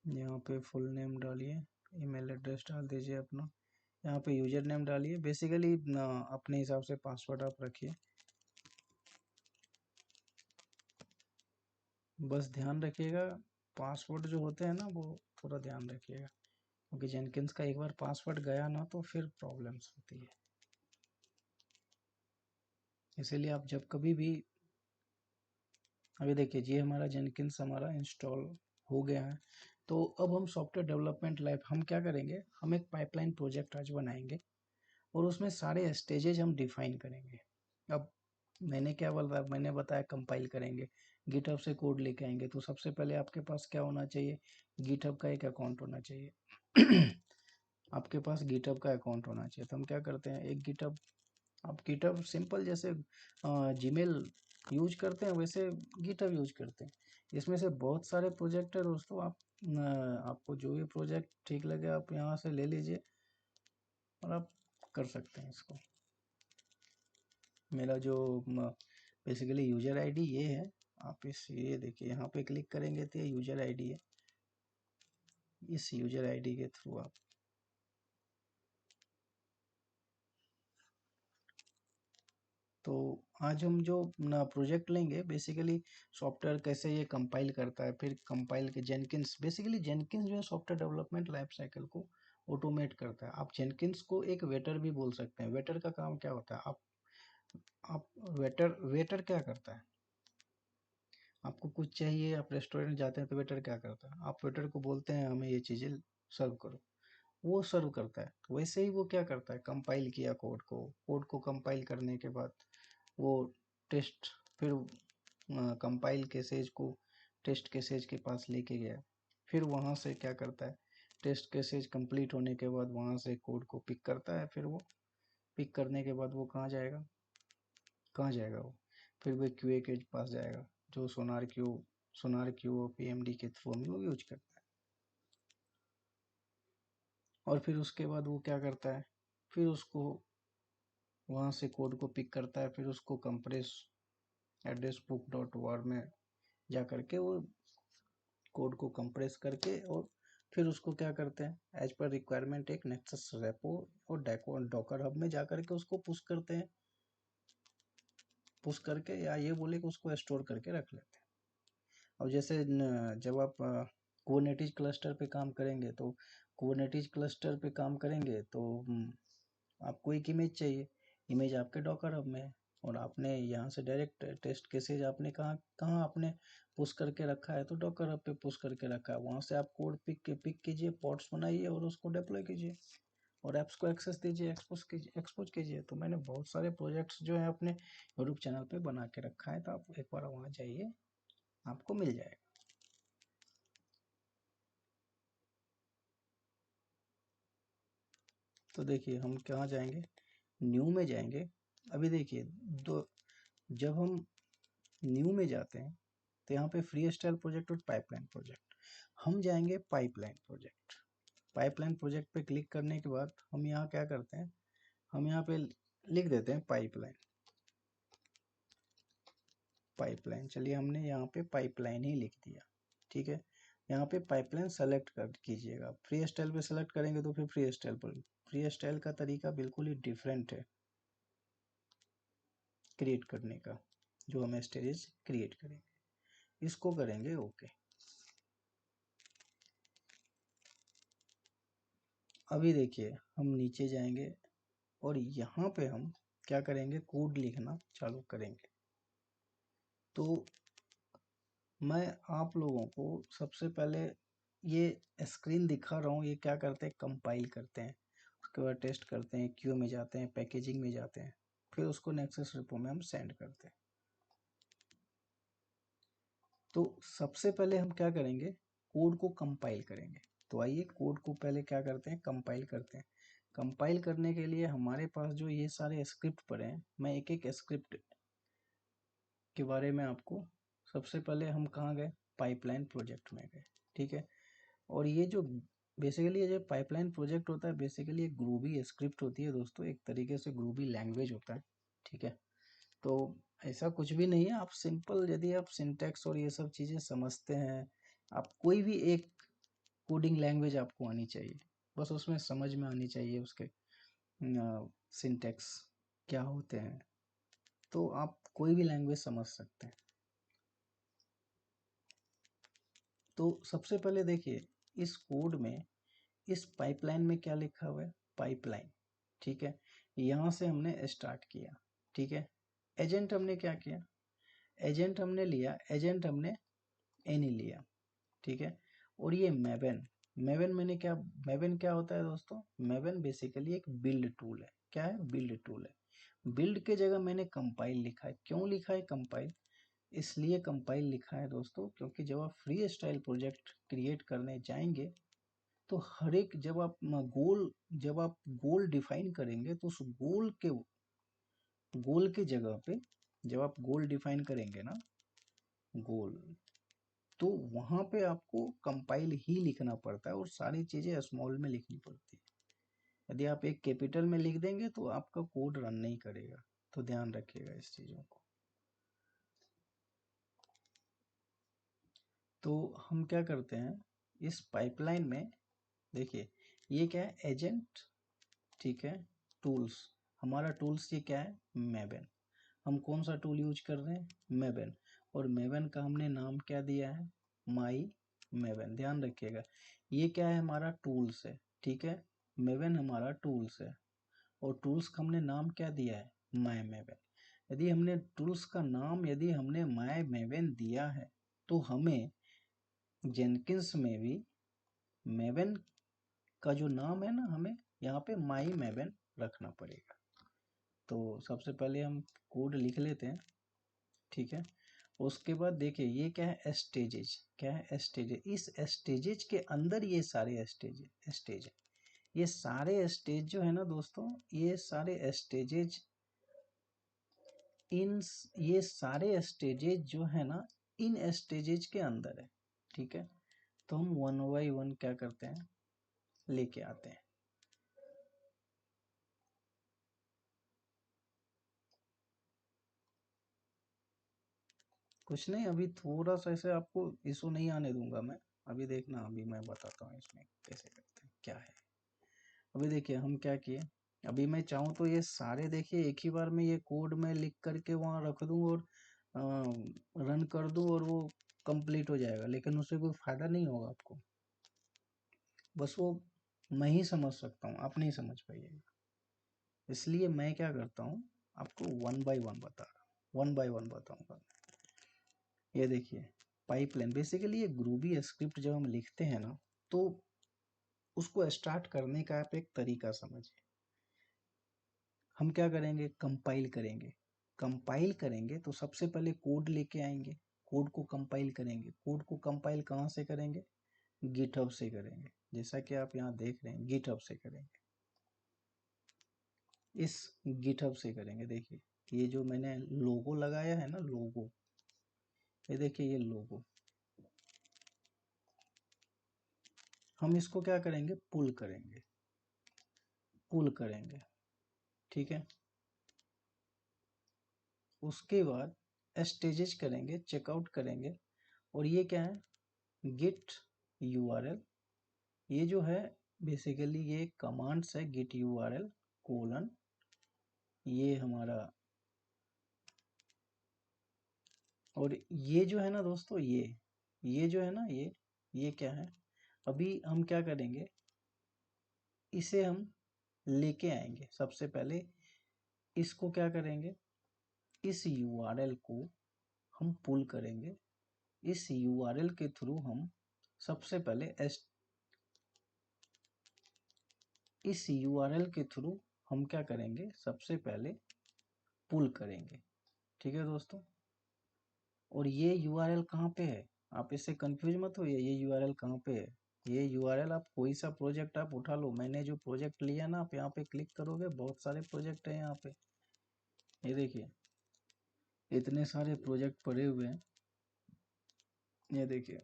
A: यहाँ पे फुल नेम डालिए, ईमेल एड्रेस डाल दीजिए अपना, यहाँ पे यूजर नेम डालिए। बेसिकली अपने हिसाब से पासवर्ड आप रखिए, बस ध्यान रखिएगा पासवर्ड जो होते हैं ना वो पूरा ध्यान रखिएगा, क्योंकि जेनकिंस का एक बार पासवर्ड गया ना तो फिर प्रॉब्लम्स होती है। इसीलिए आप जब कभी भी, अभी देखिए जी हमारा जेनकिंस हमारा इंस्टॉल हो गया है। तो अब हम सॉफ्टवेयर डेवलपमेंट लैब हम क्या करेंगे, हम एक पाइपलाइन प्रोजेक्ट आज बनाएंगे और उसमें सारे स्टेजेज हम डिफाइन करेंगे। अब मैंने क्या बोला, मैंने बताया कंपाइल करेंगे, गिटहब से कोड लेके आएंगे। तो सबसे पहले आपके पास क्या होना चाहिए, गिटहब का एक अकाउंट होना चाहिए। आपके पास गिटहब का अकाउंट होना चाहिए। तो हम क्या करते हैं, एक गिटहब, आप गिटहब सिंपल जैसे जीमेल यूज करते हैं वैसे गिटहब यूज करते हैं। इसमें से बहुत सारे प्रोजेक्ट है दोस्तों, आप आपको जो भी प्रोजेक्ट ठीक लगे आप यहाँ से ले लीजिए और आप कर सकते हैं इसको। मेरा जो बेसिकली यूजर आईडी ये है, आप इस ये देखिए यहाँ पे क्लिक करेंगे तो ये यूजर आईडी है। इस यूजर आईडी के थ्रू आप, तो आज हम जो ना प्रोजेक्ट लेंगे बेसिकली सॉफ्टवेयर कैसे ये कंपाइल करता है, फिर कंपाइल के जेनकिंस, बेसिकली जेनकिंस जो है सॉफ्टवेयर डेवलपमेंट लाइफ साइकिल को ऑटोमेट करता है। आप जेनकिंस को एक वेटर भी बोल सकते हैं। वेटर का काम क्या होता है, आप वेटर वेटर क्या करता है, आपको कुछ चाहिए, आप रेस्टोरेंट जाते हैं तो वेटर क्या करता है, आप वेटर को बोलते हैं हमें ये चीज़ें सर्व करो, वो सर्व करता है। तो वैसे ही वो क्या करता है, कंपाइल किया कोड को कंपाइल करने के बाद वो टेस्ट, फिर कंपाइल केसेज को टेस्ट केसेज के पास लेके गया, फिर वहाँ से क्या करता है, टेस्ट केसेज कंप्लीट होने के बाद वहाँ से कोड को पिक करता है। फिर वो पिक करने के बाद वो कहाँ जाएगा वो, फिर वो क्यूए के पास जाएगा, जो सोनार क्यू और पीएमडी के थ्रू हम लोग यूज करते हैं। और फिर उसके बाद वो क्या करता है, फिर उसको वहाँ से कोड को पिक करता है, फिर उसको कंप्रेस एड्रेस बुक डॉट वार में जा करके वो कोड को कंप्रेस करके, और फिर उसको क्या करते हैं एज पर रिक्वायरमेंट एक नेक्सस रेपो और डॉकर हब में जा करके उसको पुश करते हैं, पुश करके या ये बोले कि उसको स्टोर करके रख लेते हैं। और जैसे जब आप कुबरनेटिस क्लस्टर पे काम करेंगे तो कुबरनेटिस क्लस्टर पे काम करेंगे तो आपको एक इमेज चाहिए, इमेज आपके डॉकर हब में है, और आपने यहाँ से डायरेक्ट टेस्ट केसेज आपने कहाँ कहाँ आपने पुश करके रखा है, तो डॉकर हब पे पुश करके रखा है। वहाँ से आप कोड पिक कीजिए, पॉड्स बनाइए और उसको डिप्लॉय कीजिए और ऐप्स को एक्सेस दीजिए, एक्सपोज कीजिए। तो मैंने बहुत सारे प्रोजेक्ट्स जो है अपने यूट्यूब चैनल पे बना के रखा है, तो आप एक बार वहाँ जाइए, आपको मिल जाएगा। तो देखिए हम कहाँ जाएंगे, न्यू में जाएंगे। अभी देखिए दो, जब हम न्यू में जाते हैं तो यहाँ पे फ्री स्टाइल प्रोजेक्ट और पाइपलाइन प्रोजेक्ट, हम जाएंगे पाइपलाइन प्रोजेक्ट। पाइपलाइन प्रोजेक्ट पे क्लिक करने के बाद हम यहाँ क्या करते हैं, हम यहाँ पे लिख देते हैं पाइपलाइन। पाइपलाइन चलिए हमने यहाँ पे पाइपलाइन ही लिख दिया, ठीक है। यहाँ पे पाइपलाइन सेलेक्ट कर कीजिएगा, फ्री स्टाइल पे सेलेक्ट करेंगे तो फिर फ्री स्टाइल पर, फ्री स्टाइल का तरीका बिल्कुल ही डिफरेंट है क्रिएट करने का, जो हम स्टेजेस क्रिएट करेंगे इसको करेंगे ओके। अभी देखिए हम नीचे जाएंगे और यहाँ पे हम क्या करेंगे, कोड लिखना चालू करेंगे। तो मैं आप लोगों को सबसे पहले ये स्क्रीन दिखा रहा हूँ, ये क्या करते हैं, कंपाइल करते हैं, उसके बाद टेस्ट करते हैं, क्यू में जाते हैं, पैकेजिंग में जाते हैं, फिर उसको नेक्सस रिपो में हम सेंड करते हैं। तो सबसे पहले हम क्या करेंगे, कोड को कंपाइल करेंगे। तो आइए कोड को पहले क्या करते हैं, कंपाइल करते हैं। कंपाइल करने के लिए हमारे पास जो ये सारे स्क्रिप्ट पड़े हैं, मैं एक एक स्क्रिप्ट के बारे में आपको, सबसे पहले हम कहाँ गए, पाइपलाइन प्रोजेक्ट में गए, ठीक है। और ये जो बेसिकली ये जो पाइपलाइन प्रोजेक्ट होता है बेसिकली एक ग्रूबी स्क्रिप्ट होती है दोस्तों, एक तरीके से ग्रूबी लैंग्वेज होता है, ठीक है। तो ऐसा कुछ भी नहीं है, आप सिंपल यदि आप सिंटैक्स और ये सब चीज़ें समझते हैं, आप कोई भी एक कोडिंग लैंग्वेज आपको आनी चाहिए, बस उसमें समझ में आनी चाहिए उसके सिंटेक्स क्या होते हैं, तो आप कोई भी लैंग्वेज समझ सकते हैं। तो सबसे पहले देखिए इस कोड में, इस पाइपलाइन में क्या लिखा हुआ है, पाइपलाइन, ठीक है। यहाँ से हमने स्टार्ट किया, ठीक है। एजेंट हमने क्या किया, एजेंट हमने लिया, एजेंट हमने एनी लिया, ठीक है। और ये मैवन, मैवन मैंने क्या, मैवन क्या होता है दोस्तों, मैवन बेसिकली एक बिल्ड टूल है। क्या है, बिल्ड टूल है। बिल्ड के जगह मैंने कंपाइल लिखा है। क्यों लिखा है कंपाइल, इसलिए कंपाइल लिखा है दोस्तों क्योंकि जब आप फ्री स्टाइल प्रोजेक्ट क्रिएट करने जाएंगे तो हर एक, जब आप गोल डिफाइन करेंगे तो उस गोल के जगह पे, जब आप गोल डिफाइन करेंगे ना, गोल, तो वहां पे आपको कंपाइल ही लिखना पड़ता है और सारी चीजें स्मॉल में लिखनी पड़ती है। यदि आप एक कैपिटल में लिख देंगे तो आपका कोड रन नहीं करेगा, तो ध्यान रखिएगा इस चीजों को। तो हम क्या करते हैं इस पाइपलाइन में, देखिए ये क्या है, एजेंट, ठीक है। टूल्स, हमारा टूल्स ये क्या है, मैवन। हम कौन सा टूल यूज कर रहे हैं, मैवन। और मैवन का हमने नाम क्या दिया है, माई मैवन। ध्यान रखिएगा ये क्या है, हमारा टूल्स है, ठीक है। मैवन हमारा टूल्स है और टूल्स का हमने नाम क्या दिया है, माई मैवन। यदि हमने टूल्स का नाम, यदि हमने माई मैवन दिया है तो हमें जेनकिंस में भी मैवन का जो नाम है ना, हमें यहाँ पे माई मैवन रखना पड़ेगा। तो सबसे पहले हम कोड लिख लेते हैं, ठीक है। उसके बाद देखिए ये क्या है, स्टेजेज, क्या है, स्टेजेज। इस स्टेजेज के अंदर ये सारे स्टेज है। ये सारे स्टेज जो है ना दोस्तों, ये सारे स्टेजेज, इन ये सारे स्टेजेज जो है ना, इन स्टेजेज के अंदर है, ठीक है। तो हम वन बाई वन क्या करते हैं, लेके आते हैं। कुछ नहीं, अभी थोड़ा सा ऐसे आपको इशू नहीं आने दूंगा मैं। अभी देखना, अभी मैं बताता हूँ इसमें कैसे करते हैं, क्या है। अभी देखिए हम क्या किए, अभी मैं चाहूँ तो ये सारे देखिए एक ही बार में ये कोड में लिख करके वहाँ रख दूँ और रन कर दूँ और वो कंप्लीट हो जाएगा, लेकिन उससे कोई फायदा नहीं होगा आपको। बस वो मैं ही समझ सकता हूँ, आप नहीं समझ पाइएगा। इसलिए मैं क्या करता हूँ, आपको वन बाय वन बता रहा हूँ, वन बाय वन बताऊंगा। ये देखिए पाइपलाइन, बेसिकली ये ग्रूबी स्क्रिप्ट जब हम लिखते हैं ना, तो उसको स्टार्ट करने का आप एक तरीका समझिए। हम क्या करेंगे, कंपाइल करेंगे। कंपाइल करेंगे तो सबसे पहले कोड लेके आएंगे, कोड को कंपाइल करेंगे। कोड को कंपाइल कहाँ से करेंगे, गिटहब से करेंगे। जैसा कि आप यहाँ देख रहे हैं गिटहब से करेंगे, इस गिटहब से करेंगे। देखिए ये जो मैंने लोगो लगाया है ना, लोगो, ये देखिए ये लोगो, हम इसको क्या करेंगे, पुल करेंगे, पुल करेंगे, ठीक है। उसके बाद स्टेजेस करेंगे, चेकआउट करेंगे। और ये क्या है, गिट यूआरएल, ये जो है बेसिकली ये कमांड्स है, गिट यूआरएल कोलन, ये हमारा, और ये जो है ना दोस्तों, ये जो है ना, ये क्या है, अभी हम क्या करेंगे, इसे हम लेके आएंगे। सबसे पहले इसको क्या करेंगे, इस यूआरएल को हम पुल करेंगे। इस यूआरएल के थ्रू हम सबसे पहले इस यूआरएल के थ्रू हम क्या करेंगे, सबसे पहले पुल करेंगे, ठीक है दोस्तों। और ये यूआरएल कहाँ पे है, आप इससे कंफ्यूज मत होइए, ये यूआरएल कहाँ पे है। ये यूआरएल आप कोई सा प्रोजेक्ट आप उठा लो, मैंने जो प्रोजेक्ट लिया ना, आप यहाँ पे क्लिक करोगे, बहुत सारे प्रोजेक्ट है यहाँ पे। ये देखिए इतने सारे प्रोजेक्ट पड़े हुए हैं। ये देखिए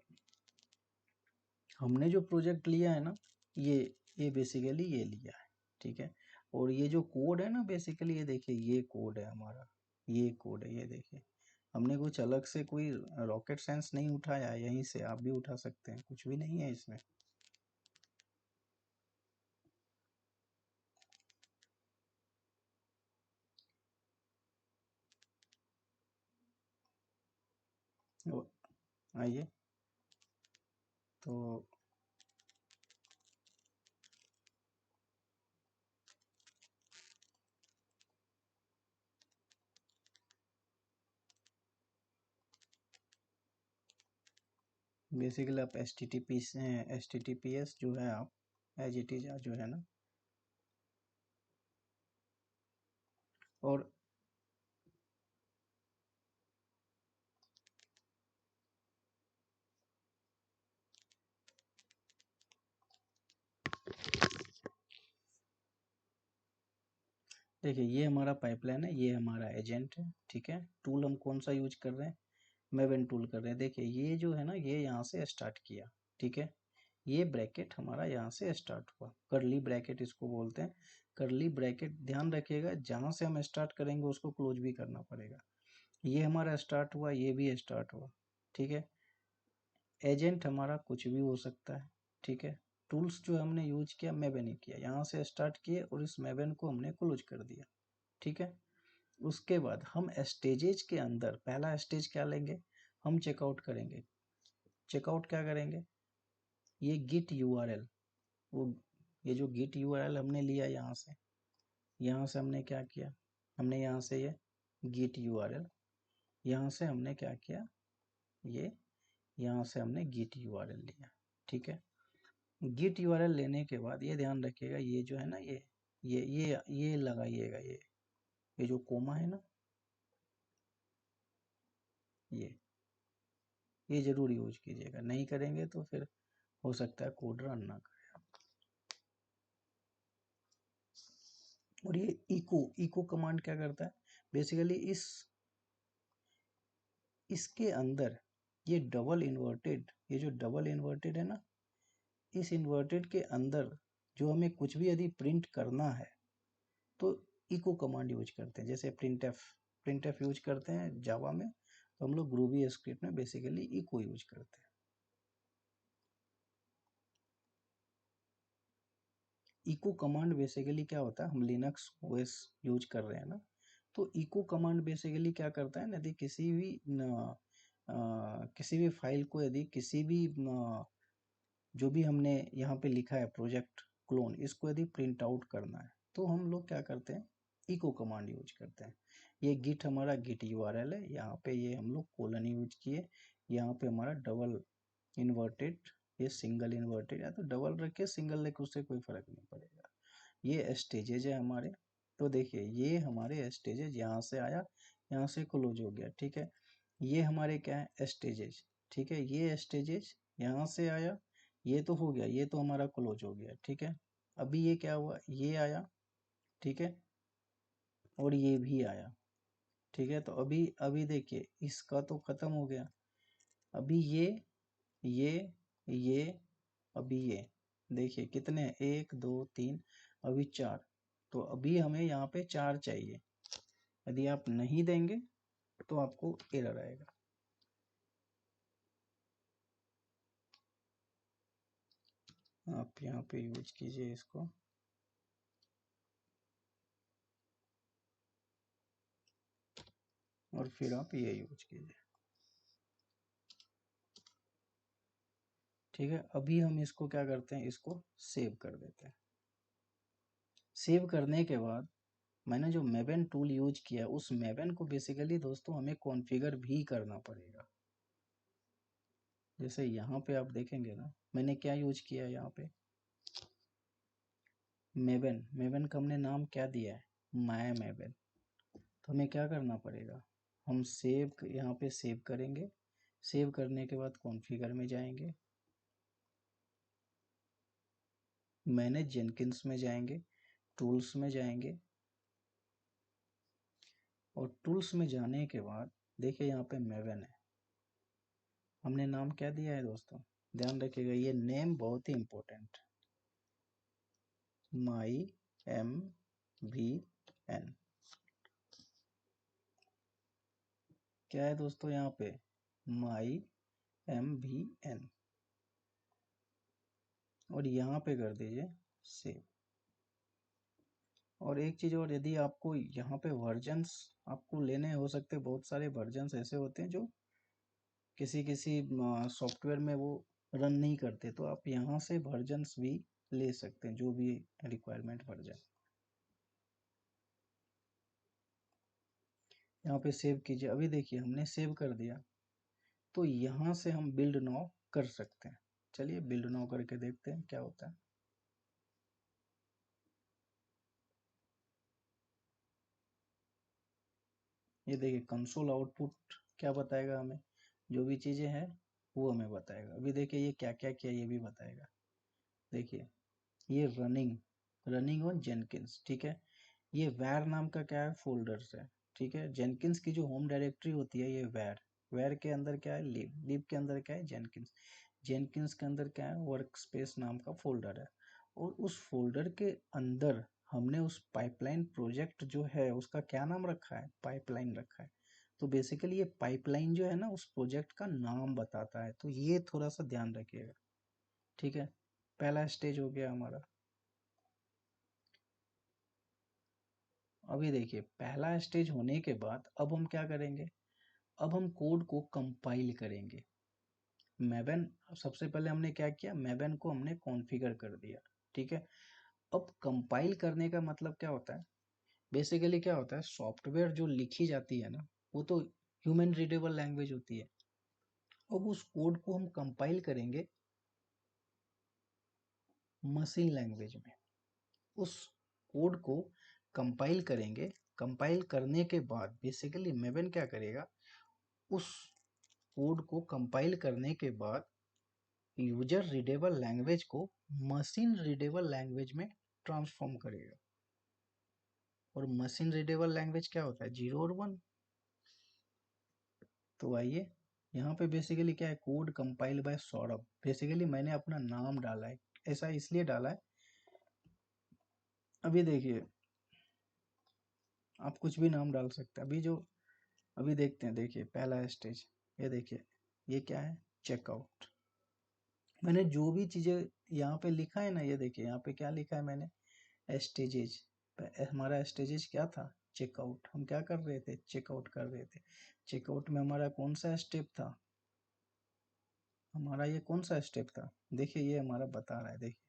A: हमने जो प्रोजेक्ट लिया है ना, ये बेसिकली ये लिया है, ठीक है। और ये जो कोड है ना, बेसिकली ये देखिए ये कोड है हमारा, ये कोड है, ये देखिए। हमने कुछ अलग से कोई रॉकेट साइंस नहीं उठाया है, यहीं से आप भी उठा सकते हैं, कुछ भी नहीं है इसमें। आइए, तो बेसिकली आप HTTPS जो है आप एज इट इज जो है ना, और देखिए ये हमारा पाइपलाइन है, ये हमारा एजेंट है, ठीक है। टूल हम कौन सा यूज कर रहे हैं, मेवन टूल कर रहे हैं। देखिए ये जो है ना, ये यहाँ से स्टार्ट किया, ठीक है। ये ब्रैकेट हमारा यहाँ से स्टार्ट हुआ, करली ब्रैकेट इसको बोलते हैं। करली ब्रैकेट ध्यान रखिएगा, जहाँ से हम स्टार्ट करेंगे उसको क्लोज भी करना पड़ेगा। ये हमारा स्टार्ट हुआ, ये भी स्टार्ट हुआ, ठीक है। एजेंट हमारा कुछ भी हो सकता है, ठीक है। टूल्स जो हमने यूज किया, मेवन ही किया, यहाँ से स्टार्ट किए और इस मेवन को हमने क्लोज कर दिया, ठीक है। उसके बाद हम स्टेजेज के अंदर पहला स्टेज क्या लेंगे, हम चेकआउट करेंगे। चेकआउट क्या करेंगे, ये गिट यूआरएल, वो ये जो गिट यूआरएल हमने लिया यहाँ से हमने क्या किया, हमने यहाँ से ये गिट यूआरएल, यहाँ से हमने क्या किया, ये यहाँ से हमने गिट यूआरएल लिया, ठीक है। गिट यूआरएल लेने के बाद ये ध्यान रखिएगा, ये जो है ना, ये लगाइएगा, ये जो कोमा है ना, ये जरूर यूज कीजिएगा, नहीं करेंगे तो फिर हो सकता है कोड रन ना करे। और ये इको इको कमांड क्या करता है, बेसिकली इसके अंदर ये डबल इन्वर्टेड, ये जो डबल इन्वर्टेड है ना, इस इन्वर्टेड के अंदर जो हमें कुछ भी यदि प्रिंट करना है तो इको कमांड यूज करते हैं। जैसे प्रिंट एफ यूज करते हैं जावा में, तो हम लोग ग्रूबी स्क्रिप्ट में बेसिकली इको यूज करते हैं। इको कमांड बेसिकली क्या होता है, हम लिनक्स ओएस यूज कर रहे हैं ना, तो इको कमांड बेसिकली क्या करता है, यदि किसी भी फाइल को, यदि किसी भी जो भी हमने यहाँ पे लिखा है प्रोजेक्ट क्लोन, इसको यदि प्रिंट आउट करना है तो हम लोग क्या करते हैं, इको कमांड यूज करते हैं। ये गिट हमारा गिट यूआरएल है, यहाँ पे ये हम लोग कोलन यूज किए, यहाँ पे हमारा डबल इन्वर्टेड, ये सिंगल इन्वर्टेड, या तो डबल रखे सिंगल रखे, उससे कोई फर्क नहीं पड़ेगा। ये स्टेजेज है हमारे, तो देखिए ये हमारे स्टेजेज, यहाँ से आया, यहाँ से क्लोज हो गया, ठीक है। ये हमारे क्या है, स्टेजेज, ठीक है। ये स्टेजेज यहाँ से आया, ये तो हो गया, ये तो हमारा क्लोज हो गया, ठीक है। अभी ये क्या हुआ, ये आया, ठीक है, और ये भी आया, ठीक है। तो अभी अभी देखिए इसका तो खत्म हो गया, अभी ये ये अभी ये देखिए कितने हैं? एक दो तीन, अभी चार, तो अभी हमें यहाँ पे चार चाहिए। यदि आप नहीं देंगे तो आपको एरर आएगा। आप यहाँ पे यूज कीजिए इसको, और फिर आप ये यूज कीजिए, ठीक है। अभी हम इसको क्या करते हैं, इसको सेव कर देते हैं। सेव करने के बाद मैंने जो मेवन टूल यूज किया, उस मेवन को बेसिकली दोस्तों हमें कॉन्फ़िगर भी करना पड़ेगा। जैसे यहाँ पे आप देखेंगे ना, मैंने क्या यूज किया है यहाँ पे, मेवन, मेवन का हमने नाम क्या दिया है, माय मेवन। तो हमें क्या करना पड़ेगा, हम सेव, यहाँ पे सेव करेंगे, सेव करने के बाद कॉन्फ़िगर में जाएंगे, मैनेज जेनकिंस में जाएंगे, टूल्स में जाएंगे, और टूल्स में जाने के बाद देखिए यहाँ पे मेवन है, हमने नाम क्या दिया है दोस्तों, ध्यान रखिएगा, ये नेम बहुत ही इंपॉर्टेंट, माई एम वी एन, क्या है दोस्तों यहाँ पे, माई एम वी एन, और यहाँ पे कर दीजिए सेव। और एक चीज़ और, यदि आपको यहाँ पे वर्जन्स आपको लेने हो सकते, बहुत सारे वर्जन्स ऐसे होते हैं जो किसी किसी सॉफ्टवेयर में वो रन नहीं करते, तो आप यहाँ से वर्जन्स भी ले सकते हैं, जो भी रिक्वायरमेंट वर्जन। यहाँ पे सेव कीजिए। अभी देखिए हमने सेव कर दिया, तो यहाँ से हम बिल्ड नाउ कर सकते हैं। चलिए बिल्ड नाउ करके देखते हैं क्या होता है। ये देखिए कंसोल आउटपुट क्या बताएगा हमें, जो भी चीज़ें हैं वो हमें बताएगा। अभी देखिए ये क्या क्या किया ये भी बताएगा। देखिए ये रनिंग रनिंग ऑन जेनकिंस, ठीक है। ये वैर नाम का क्या है, फोल्डर्स है, ठीक है। जेनकिंस की जो होम डायरेक्टरी होती है ये वैर, वैर के अंदर क्या है लिब, लिब के अंदर क्या है जेनकिंस, जेनकिंस के अंदर क्या है वर्क स्पेस नाम का फोल्डर है। और उस फोल्डर के अंदर हमने उस पाइपलाइन प्रोजेक्ट जो है उसका क्या नाम रखा है, पाइपलाइन रखा है। तो बेसिकली ये पाइपलाइन जो है ना उस प्रोजेक्ट का नाम बताता है, तो ये थोड़ा सा ध्यान रखिएगा, ठीक है। पहला स्टेज हो गया हमारा। अभी देखिए पहला स्टेज होने के बाद अब हम क्या करेंगे, अब हम कोड को कंपाइल करेंगे। मैबन, सबसे पहले हमने क्या किया, मैबन को हमने कॉन्फ़िगर कर दिया, ठीक है। अब कंपाइल करने का मतलब क्या होता है, बेसिकली क्या होता है, सॉफ्टवेयर जो लिखी जाती है ना वो तो ह्यूमन रीडेबल लैंग्वेज होती है। अब उस कोड को हम कंपाइल करेंगे मशीन लैंग्वेज में। उस कोड को कंपाइल करेंगे, कंपाइल करने के बाद बेसिकली मेबन क्या करेगा, उस कोड को कंपाइल करने के बाद यूजर रीडेबल लैंग्वेज को मशीन रीडेबल लैंग्वेज में ट्रांसफॉर्म करेगा। और मशीन रीडेबल लैंग्वेज क्या होता है, 0 और 1। तो आइए यहाँ पे बेसिकली क्या है, code compile by Saurabh. Basically मैंने अपना नाम डाला है, ऐसा इसलिए डाला है। अभी देखिए आप कुछ भी नाम डाल सकते हैं। अभी देखते हैं, देखिए पहला स्टेज, ये देखिए ये क्या है, चेकआउट। मैंने जो भी चीज़ें यहाँ पे लिखा है ना, ये देखिए यहाँ पे क्या लिखा है मैंने, स्टेजेज। हमारा स्टेजेज क्या था, चेकआउट। हम क्या कर रहे थे, चेकआउट कर रहे थे। चेकआउट में हमारा कौन सा स्टेप था, हमारा ये कौन सा स्टेप था, देखिए ये हमारा बता रहा है, देखिए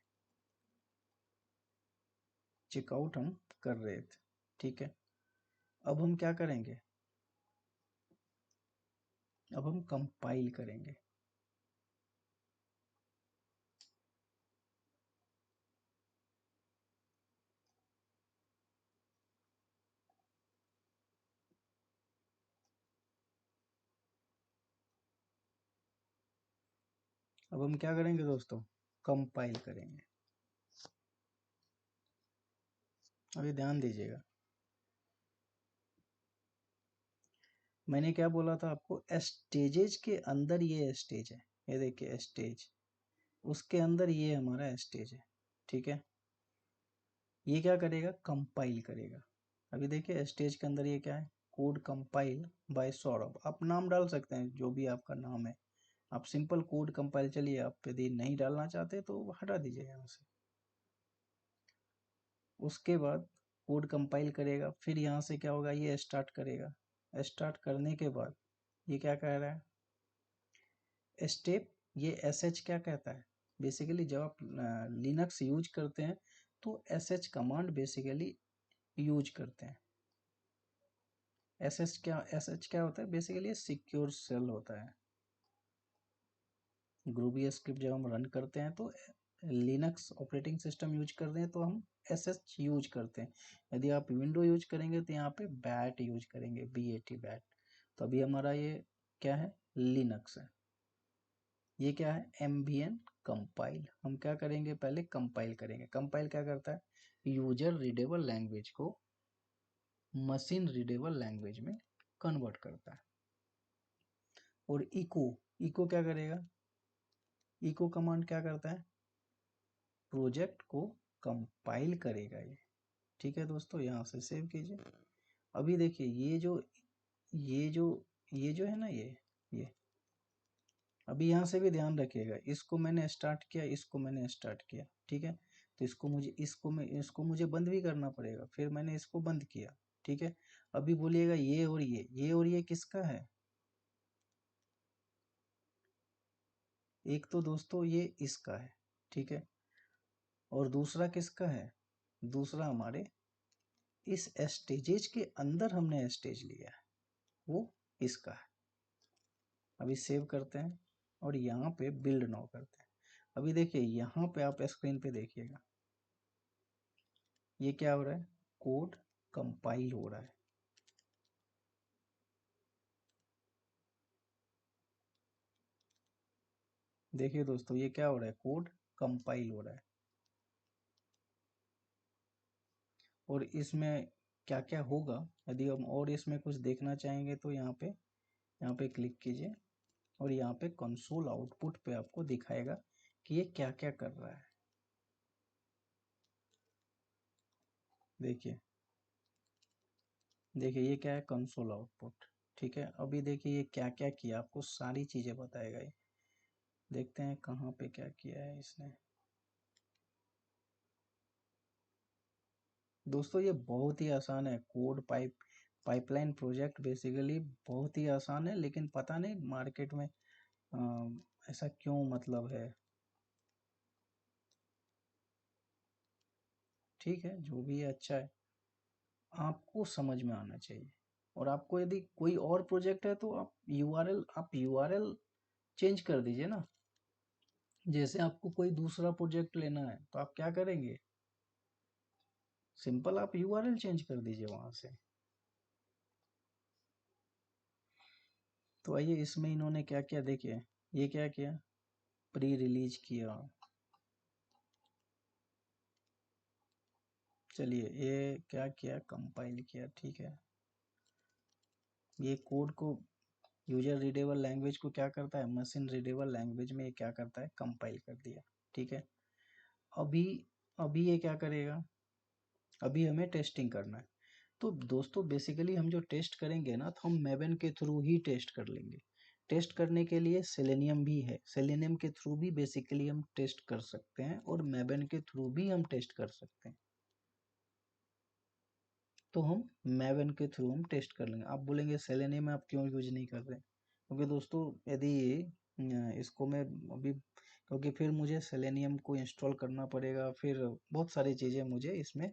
A: चेकआउट हम कर रहे थे, ठीक है। अब हम क्या करेंगे, अब हम कंपाइल करेंगे। अब हम क्या करेंगे दोस्तों, कंपाइल करेंगे। अभी ध्यान दीजिएगा, मैंने क्या बोला था आपको, स्टेजेज के अंदर ये स्टेज है, ये देखिए स्टेज, उसके अंदर ये हमारा स्टेज है, ठीक है। ये क्या करेगा, कंपाइल करेगा। अभी देखिए स्टेज के अंदर ये क्या है, कोड कंपाइल बाय सौरभ। आप नाम डाल सकते हैं जो भी आपका नाम है, आप सिंपल कोड कंपाइल, चलिए आप यदि नहीं डालना चाहते तो हटा दीजिए यहाँ से। उसके बाद कोड कंपाइल करेगा, फिर यहाँ से क्या होगा, ये स्टार्ट करेगा। स्टार्ट करने के बाद ये क्या कह रहा है, स्टेप, ये एस एच क्या कहता है, बेसिकली जब आप लिनक्स यूज करते हैं तो S H command basically use करते हैं। एस एच क्या होता है, बेसिकली सिक्योर सेल होता है। ग्रूबी स्क्रिप्ट जब हम रन करते हैं तो लिनक्स ऑपरेटिंग सिस्टम यूज कर रहे हैं तो हम एस एच यूज करते हैं। यदि आप विंडो यूज करेंगे तो यहाँ पे बैट यूज करेंगे, बी ए टी बैट। तो अभी हमारा ये क्या है, लिनक्स है। ये क्या है, एम वी एन कंपाइल। हम क्या करेंगे, पहले कंपाइल करेंगे। कंपाइल क्या करता है, यूजर रीडेबल लैंग्वेज को मशीन रीडेबल लैंग्वेज में कन्वर्ट करता है। और इको, इको क्या करेगा, इको कमांड क्या करता है, प्रोजेक्ट को कंपाइल करेगा ये, ठीक है दोस्तों। यहाँ से सेव कीजिए। अभी देखिए ये जो ये जो है ना, ये अभी यहाँ से भी ध्यान रखिएगा, इसको मैंने स्टार्ट किया, इसको मैंने स्टार्ट किया, ठीक है। तो इसको मुझे बंद भी करना पड़ेगा, फिर मैंने इसको बंद किया, ठीक है। अभी बोलिएगा ये और ये किसका है, एक तो दोस्तों ये इसका है, ठीक है, और दूसरा किसका है, दूसरा हमारे इस स्टेजेज के अंदर हमने स्टेज लिया है, वो इसका है। अभी सेव करते हैं और यहाँ पे बिल्ड नाउ करते हैं। अभी देखिए यहाँ पे आप स्क्रीन पे देखिएगा, ये क्या हो रहा है, कोड कंपाइल हो रहा है। देखिए दोस्तों ये क्या हो रहा है, कोड कंपाइल हो रहा है। और इसमें क्या क्या होगा, यदि हम और इसमें कुछ देखना चाहेंगे तो यहाँ पे क्लिक कीजिए और यहाँ पे कंसोल आउटपुट पे आपको दिखाएगा कि ये क्या क्या कर रहा है। देखिए देखिए ये क्या है, कंसोल आउटपुट, ठीक है। अभी देखिए ये क्या क्या किया, आपको सारी चीज़ें बताएगा ये। देखते हैं कहाँ पे क्या किया है इसने। दोस्तों ये बहुत ही आसान है, कोड पाइपलाइन प्रोजेक्ट बेसिकली बहुत ही आसान है, लेकिन पता नहीं मार्केट में ऐसा क्यों मतलब है। ठीक है, जो भी है अच्छा है, आपको समझ में आना चाहिए। और आपको यदि कोई और प्रोजेक्ट है तो आप यूआरएल चेंज कर दीजिए ना। जैसे आपको कोई दूसरा प्रोजेक्ट लेना है तो आप क्या करेंगे, सिंपल आप यूआरएल चेंज कर दीजिए वहां से। तो आइए इसमें इन्होंने क्या किया, देखिए ये क्या किया, प्री रिलीज किया। चलिए ये क्या किया, कंपाइल किया, ठीक है। ये कोड को यूजर रीडेबल लैंग्वेज को क्या करता है, मशीन रीडेबल लैंग्वेज में ये क्या करता है, कंपाइल कर दिया, ठीक है। अभी अभी ये क्या करेगा, अभी हमें टेस्टिंग करना है। तो दोस्तों बेसिकली हम जो टेस्ट करेंगे ना, तो हम मैवन के थ्रू ही टेस्ट कर लेंगे। टेस्ट करने के लिए सेलेनियम भी है, सेलेनियम के थ्रू भी बेसिकली हम टेस्ट कर सकते हैं और मैवन के थ्रू भी हम टेस्ट कर सकते हैं। तो हम मैवन के थ्रू हम टेस्ट कर लेंगे। आप बोलेंगे सेलेनियम आप क्यों यूज नहीं कर रहे, क्योंकि दोस्तों यदि इसको मैं अभी, क्योंकि फिर मुझे सेलेनियम को इंस्टॉल करना पड़ेगा, फिर बहुत सारी चीज़ें मुझे इसमें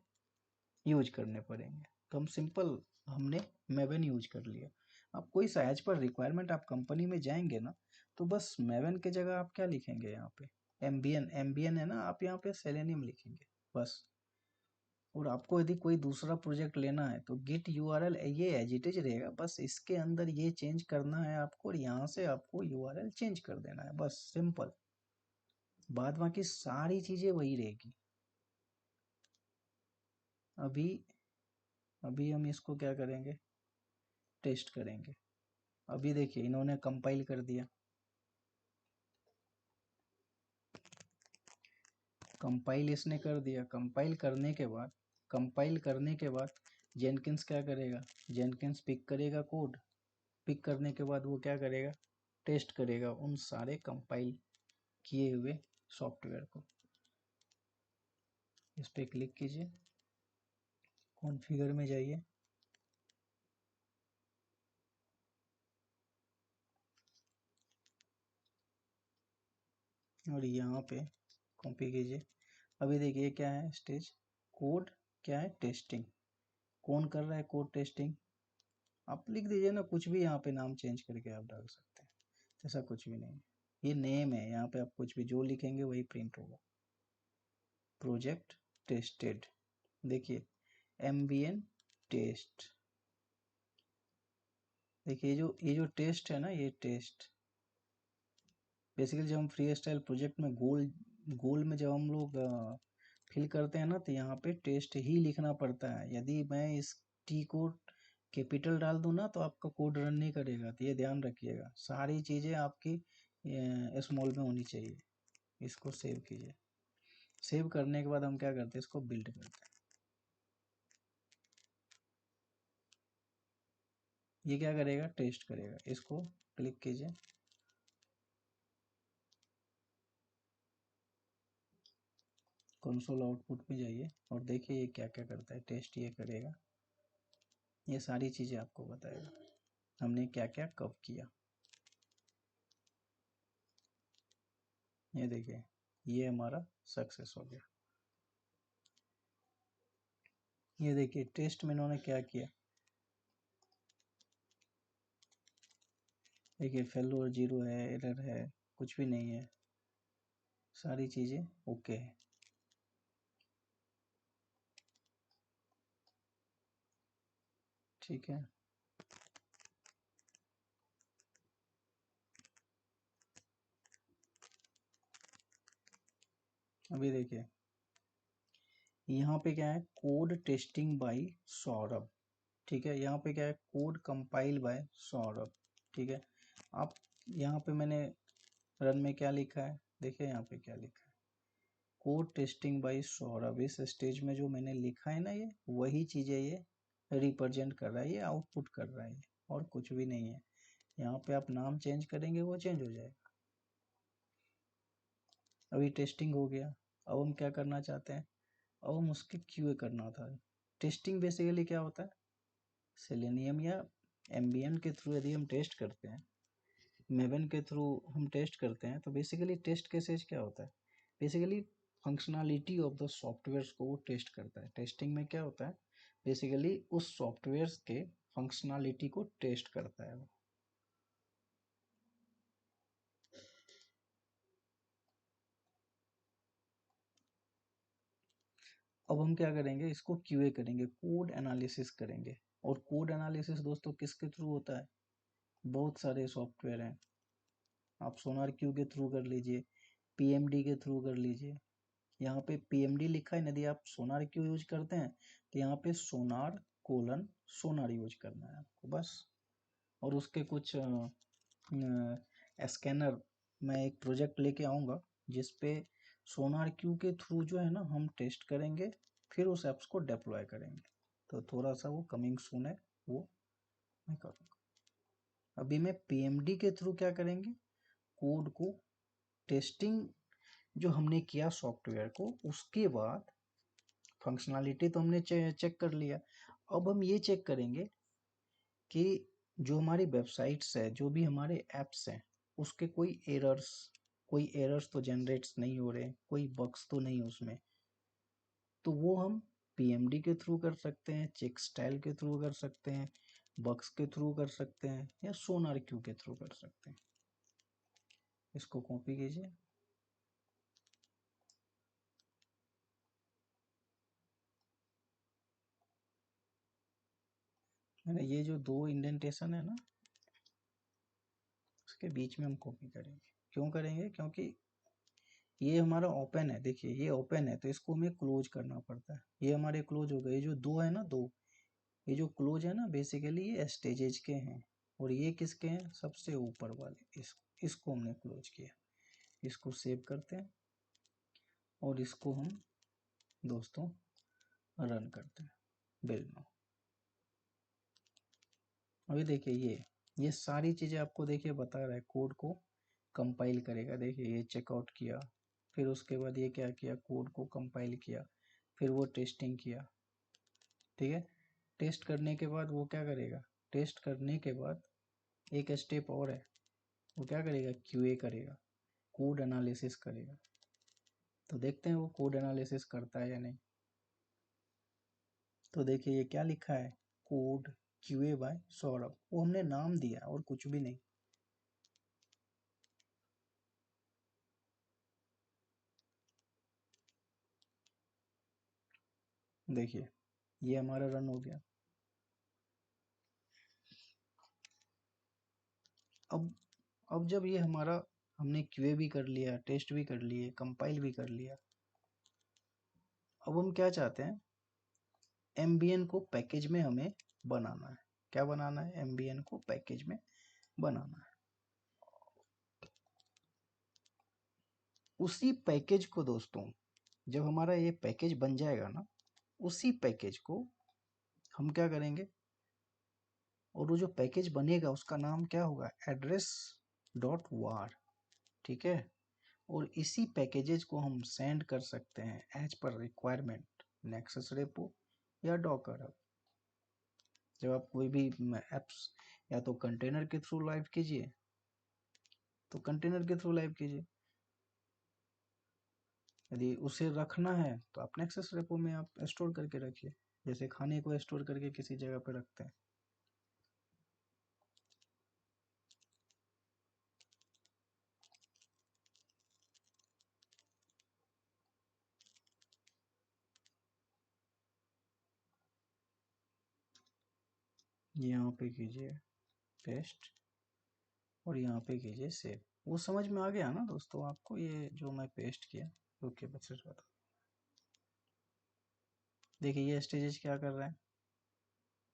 A: यूज करने पड़ेंगे। तो हम सिंपल हमने मैवन यूज कर लिया। आप कोई सा एज पर रिक्वायरमेंट आप कंपनी में जाएंगे ना, तो बस मैवन के जगह आप क्या लिखेंगे यहाँ पे, एम्बियन, एम्बियन है ना, आप यहाँ पे सेलेनियम लिखेंगे बस। और आपको यदि कोई दूसरा प्रोजेक्ट लेना है तो गिट यूआरएल ये एज इट इज रहेगा, बस इसके अंदर ये चेंज करना है आपको और यहाँ से आपको यूआरएल चेंज कर देना है, बस सिंपल। बाद बाकी सारी चीजें वही रहेगी। अभी अभी हम इसको क्या करेंगे, टेस्ट करेंगे। अभी देखिए इन्होंने कंपाइल कर दिया, कंपाइल इसने कर दिया। कंपाइल करने के बाद जेनकिंस क्या करेगा, जेनकिंस पिक करेगा कोड, पिक करने के बाद वो क्या करेगा, टेस्ट करेगा उन सारे कंपाइल किए हुए सॉफ्टवेयर को। इस पर क्लिक कीजिए, कॉन्फ़िगर में जाइए, और यहाँ पे कॉपी कीजिए। अभी देखिए क्या है स्टेज, कोड क्या है, टेस्टिंग। कौन कर रहा है कोड टेस्टिंग, आप लिख दीजिए ना कुछ भी, यहाँ पे नाम चेंज करके आप डाल सकते हैं, ऐसा कुछ भी नहीं है। ये नेम है, यहाँ पे आप कुछ भी जो लिखेंगे वही प्रिंट होगा। प्रोजेक्ट टेस्टेड, देखिए एम्बियन टेस्ट। देखिए ये जो टेस्ट है ना, ये टेस्ट बेसिकली जब हम फ्री स्टाइल प्रोजेक्ट में गोल गोल में जब हम लोग फिल करते हैं ना, तो यहाँ पे टेस्ट ही लिखना पड़ता है। यदि मैं इस टी को कैपिटल डाल दूँ ना, तो आपका कोड रन नहीं करेगा, तो ये ध्यान रखिएगा, सारी चीज़ें आपकी स्मॉल में होनी चाहिए। इसको सेव कीजिए, सेव करने के बाद हम क्या करते हैं, इसको बिल्ड करते हैं। ये क्या करेगा, टेस्ट करेगा। इसको क्लिक कीजिए, कंसोल आउटपुट में जाइए और देखिए ये क्या क्या करता है, टेस्ट ये करेगा, ये सारी चीज़ें आपको बताएगा हमने क्या क्या कब किया। ये देखिए, ये हमारा सक्सेस हो गया। ये देखिए टेस्ट में इन्होंने क्या किया, देखिए फेल्योर 0 है, एरर है, कुछ भी नहीं है, सारी चीज़ें ओके है। ठीक है, अभी देखिए यहाँ पे क्या है, कोड टेस्टिंग बाय सौरभ। ठीक है, यहाँ पे क्या है, कोड कंपाइल बाय सौरभ। ठीक है, आप यहाँ पे मैंने रन में क्या लिखा है, देखिए यहाँ पे क्या लिखा है, कोड टेस्टिंग बाय सौरभ। इस स्टेज में जो मैंने लिखा है ना, ये वही चीज़ें ये रिप्रेजेंट कर रहा है, ये आउटपुट कर रहा है, और कुछ भी नहीं है। यहाँ पे आप नाम चेंज करेंगे वो चेंज हो जाएगा। अभी टेस्टिंग हो गया, अब हम क्या करना चाहते हैं, अब हम उसके क्यूए करना था। टेस्टिंग बेसिकली क्या होता है, सेलेनियम या एम्बियन के थ्रू यदि हम टेस्ट करते हैं, मेवन के थ्रू हम टेस्ट करते हैं, तो बेसिकली टेस्ट केसेज क्या होता है, basically functionality of the software को वो टेस्ट करता है। टेस्टिंग में क्या होता है, बेसिकली उस सॉफ्टवेयर के फंक्शनैलिटी को टेस्ट करता है वो। अब हम क्या करेंगे, इसको क्यूए करेंगे, कोड एनालिसिस करेंगे। और कोड एनालिसिस दोस्तों किसके थ्रू होता है, बहुत सारे सॉफ्टवेयर हैं, आप सोनार क्यू के थ्रू कर लीजिए, पीएमडी के थ्रू कर लीजिए। यहाँ पे पीएमडी लिखा है, यदि आप सोनार क्यू यूज करते हैं तो यहाँ पे सोनार कोलन सोनार यूज करना है आपको बस। और उसके कुछ स्कैनर, मैं एक प्रोजेक्ट लेके आऊँगा जिसपे सोनार क्यू के थ्रू जो है ना हम टेस्ट करेंगे, फिर उस एप्स को डिप्लॉय करेंगे। तो थोड़ा सा वो कमिंग सून है, वो मैं करूँगा। अभी मैं पीएमडी के थ्रू क्या करेंगे, कोड को टेस्टिंग जो हमने किया सॉफ्टवेयर को, उसके बाद फंक्शनैलिटी तो हमने चेक कर लिया। अब हम ये चेक करेंगे कि जो हमारी वेबसाइट्स है, जो भी हमारे ऐप्स हैं, उसके कोई एरर्स तो जनरेट्स नहीं हो रहे, कोई बग्स तो नहीं उसमें। तो वो हम पीएमडी के थ्रू कर सकते हैं, चेक स्टाइल के थ्रू कर सकते हैं, बग्स के थ्रू कर सकते हैं, या सोनार क्यू के थ्रू कर सकते हैं। इसको कॉपी कीजिए। मैंने ये जो दो इंडेंटेशन है ना, उसके बीच में हम कॉपी करेंगे। क्यों करेंगे, क्योंकि ये हमारा ओपन है, देखिए ये ओपन है, तो इसको हमें क्लोज करना पड़ता है। ये हमारे क्लोज हो गए, ये जो दो है ना, दो ये जो क्लोज है ना, बेसिकली ये स्टेजेज के हैं। और ये किसके हैं, सबसे ऊपर वाले, इसको हमने क्लोज किया। इसको सेव करते हैं और इसको हम दोस्तों रन करते हैं, बिल्ड नाउ। अभी देखिए ये सारी चीज़ें आपको देखिए बता रहा है, कोड को कंपाइल करेगा। देखिए ये चेकआउट किया, फिर उसके बाद ये क्या किया, कोड को कंपाइल किया, फिर वो टेस्टिंग किया। ठीक है, टेस्ट करने के बाद वो क्या करेगा, टेस्ट करने के बाद एक स्टेप और है, वो क्या करेगा, क्यूए करेगा, कोड एनालिसिस करेगा। तो देखते हैं वो कोड एनालिसिस करता है या नहीं। तो देखिए ये क्या लिखा है, कोड क्यूए बाय सौरभ, वो हमने नाम दिया और कुछ भी नहीं। देखिए ये हमारा रन हो गया। अब जब ये हमारा, हमने क्यूए भी कर लिया, टेस्ट भी कर लिए, कंपाइल भी कर लिया, अब हम क्या चाहते हैं, एम्बियन को पैकेज में हमें बनाना है। क्या बनाना है, एम्बियन को पैकेज में बनाना है। उसी पैकेज को दोस्तों, जब हमारा ये पैकेज बन जाएगा ना, उसी पैकेज को हम क्या करेंगे, और वो जो पैकेज बनेगा उसका नाम क्या होगा, एड्रेस डॉट वार। ठीक है, और इसी पैकेजेस को हम सेंड कर सकते हैं as per requirement, Nexus repo या डॉकर हब। जब आप कोई भी एप्स या तो कंटेनर के थ्रू लाइव कीजिए, तो कंटेनर के थ्रू लाइव कीजिए। यदि उसे रखना है तो अपने एक्सेस रेपो में आप स्टोर करके रखिए, जैसे खाने को स्टोर करके किसी जगह पे रखते हैं। यहाँ पे कीजिए पेस्ट और यहाँ पे कीजिए सेव। वो समझ में आ गया ना दोस्तों आपको, ये जो मैं पेस्ट किया? ओके, बस बता। देखिए ये स्टेजेस क्या कर रहा है,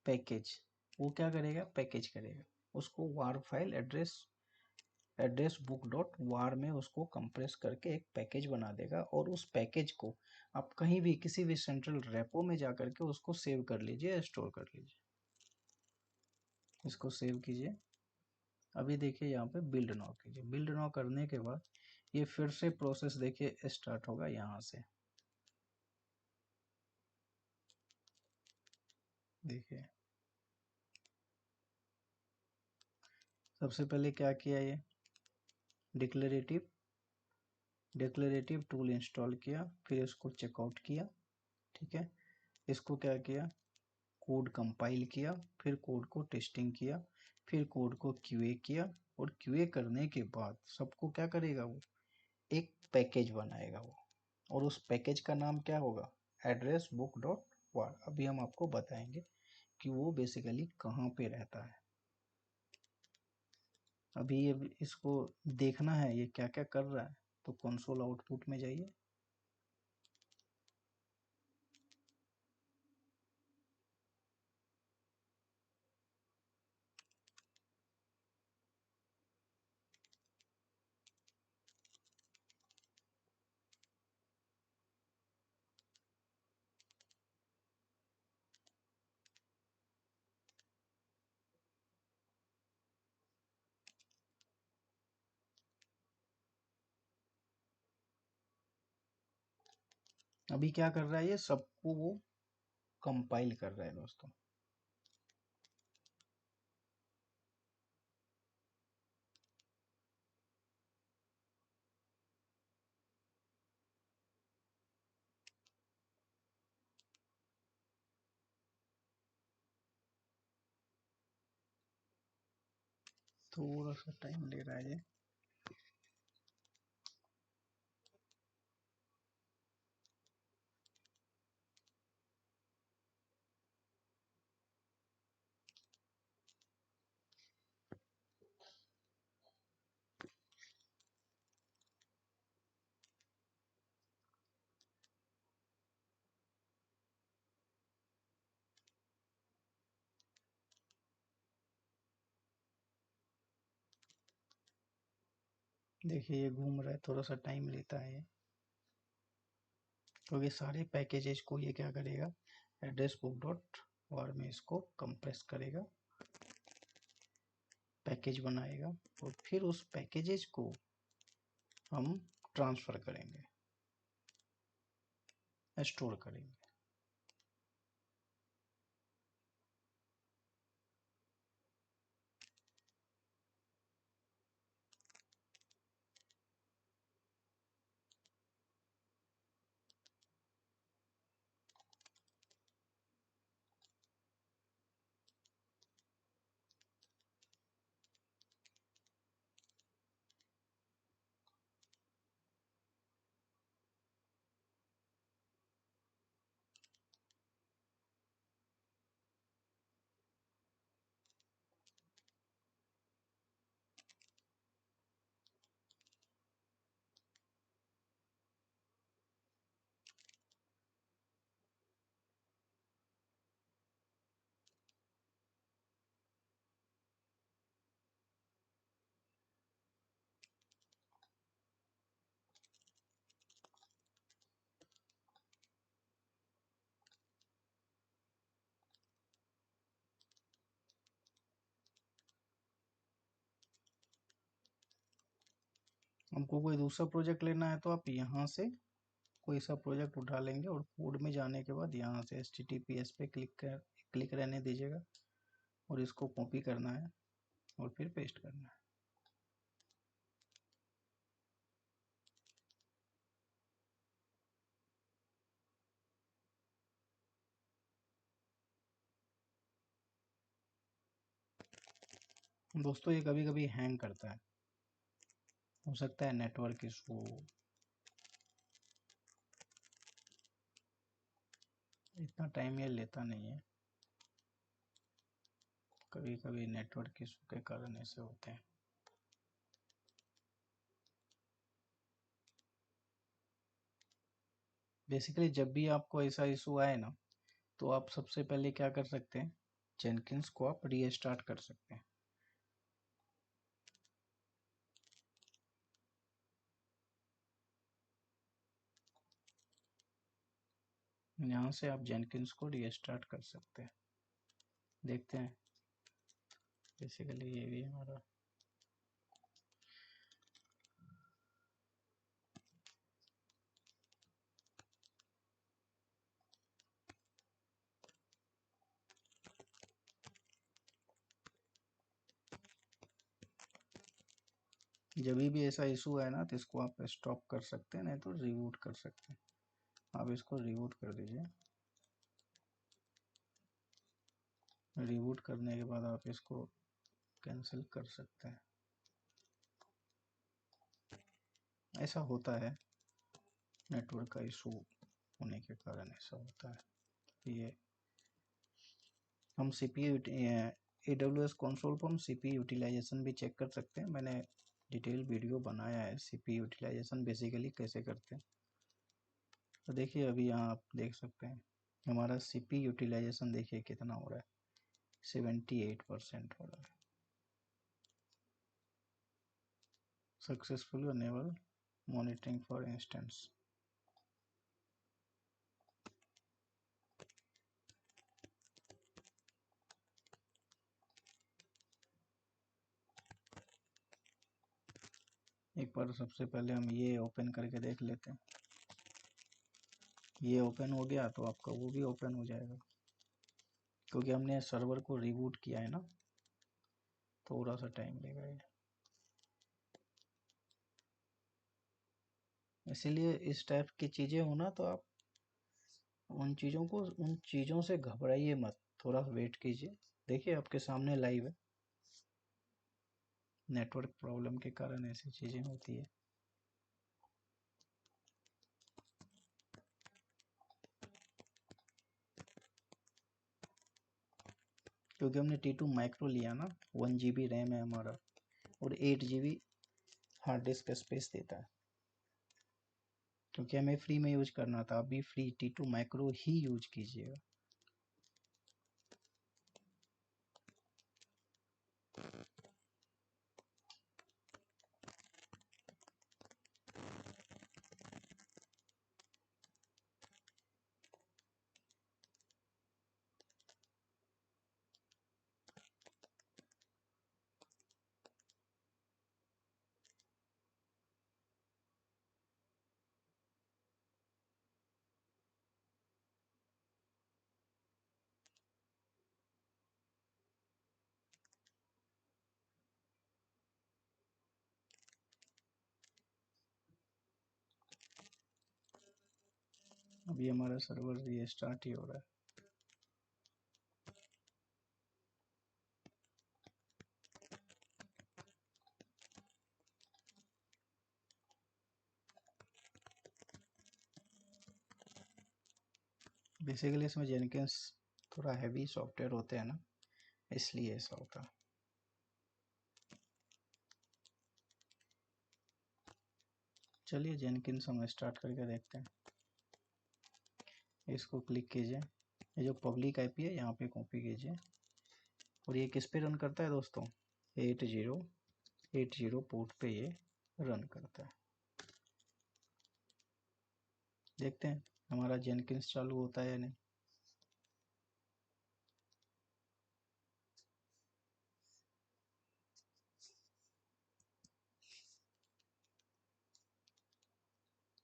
A: पैकेज। वो क्या करेगा, पैकेज करेगा, उसको वार फाइल एड्रेस बुक डॉट वार में उसको कंप्रेस करके एक पैकेज बना देगा, और उस पैकेज को आप कहीं भी किसी भी सेंट्रल रेपो में जा करके उसको सेव कर लीजिए, स्टोर कर लीजिए। इसको सेव कीजिए। अभी देखिए यहाँ पे बिल्ड नाउ कीजिए। बिल्ड नाउ करने के बाद ये फिर से प्रोसेस देखिए स्टार्ट होगा यहाँ से। देखिए सबसे पहले क्या किया, ये डिक्लेरेटिव टूल इंस्टॉल किया, फिर इसको चेकआउट किया। ठीक है, इसको क्या किया, कोड कंपाइल किया, फिर कोड को टेस्टिंग किया, फिर कोड को क्यूए किया, और क्यूए करने के बाद सबको क्या करेगा, वो एक पैकेज बनाएगा वो, और उस पैकेज का नाम क्या होगा, एड्रेस बुक डॉट वार। अभी हम आपको बताएंगे कि वो बेसिकली कहाँ पे रहता है। अभी ये इसको देखना है ये क्या क्या कर रहा है, तो कंसोल आउटपुट में जाइए। अभी क्या कर रहा है, ये सबको वो कंपाइल कर रहा है दोस्तों। थोड़ा सा टाइम ले रहा है ये। देखिए ये घूम रहा है, थोड़ा सा टाइम लेता है ये, तो ये सारे पैकेजेस को ये क्या करेगा, एड्रेस बुक डॉट वार में इसको कंप्रेस करेगा, पैकेज बनाएगा, और फिर उस पैकेजेस को हम ट्रांसफ़र करेंगे, स्टोर करेंगे। हमको कोई दूसरा प्रोजेक्ट लेना है तो आप यहाँ से कोई सा प्रोजेक्ट उठा लेंगे, और कोड में जाने के बाद यहाँ से HTTPS पे क्लिक रहने दीजिएगा, और इसको कॉपी करना है और फिर पेस्ट करना है। दोस्तों ये कभी कभी हैंग करता है, हो सकता है नेटवर्क इशू, इतना टाइम ये लेता नहीं है, कभी कभी नेटवर्क इशू के कारण ऐसे होते हैं। बेसिकली जब भी आपको ऐसा इशू आए ना, तो आप सबसे पहले क्या कर सकते हैं, जेनकिंस को आप रीस्टार्ट कर सकते हैं। यहाँ से आप जेनकिंस को रीस्टार्ट कर सकते हैं। देखते हैं, बेसिकली ये भी हमारा जब भी ऐसा इशू है ना, तो इसको आप स्टॉप कर सकते हैं, नहीं तो रिबूट कर सकते हैं। आप इसको रिबूट कर दीजिए। रिबूट करने के बाद आप इसको कैंसिल कर सकते हैं। ऐसा होता है, नेटवर्क का इशू होने के कारण ऐसा होता है। ये हम CPU AWS कंसोल पर हम CPU यूटिलाइजेशन भी चेक कर सकते हैं। मैंने डिटेल वीडियो बनाया है CPU यूटिलाइजेशन बेसिकली कैसे करते हैं। तो देखिए अभी यहाँ आप देख सकते हैं हमारा CPU यूटिलाइजेशन देखिए कितना हो रहा है, 78% हो रहा है। Successfully enable monitoring for instance. एक बार सबसे पहले हम ये ओपन करके देख लेते हैं। ये ओपन हो गया तो आपका वो भी ओपन हो जाएगा, क्योंकि हमने सर्वर को रिबूट किया है ना, थोड़ा सा टाइम लेगा ये। इसीलिए इस टाइप की चीज़ें हो ना, तो आप उन चीज़ों से घबराइए मत, थोड़ा वेट कीजिए। देखिए आपके सामने लाइव है, नेटवर्क प्रॉब्लम के कारण ऐसी चीज़ें होती है। क्योंकि हमने T2 माइक्रो लिया ना, 1 GB रैम है हमारा और 8 GB हार्ड डिस्क स्पेस देता है। क्योंकि हमें फ्री में यूज करना था, अभी फ्री T2 माइक्रो ही यूज कीजिएगा। अभी हमारा सर्वर रीस्टार्ट ही हो रहा है। बेसिकली इसमें जेनकिंस थोड़ा हैवी सॉफ्टवेयर होते हैं ना, इसलिए ऐसा होता है। चलिए जेनकिंस हम स्टार्ट करके देखते हैं। इसको क्लिक कीजिए, ये जो पब्लिक IP है यहाँ पे कॉपी कीजिए, और ये किस पे रन करता है दोस्तों, 8080 पोर्ट पे ये रन करता है। देखते हैं हमारा जेनकिंस चालू होता है या नहीं।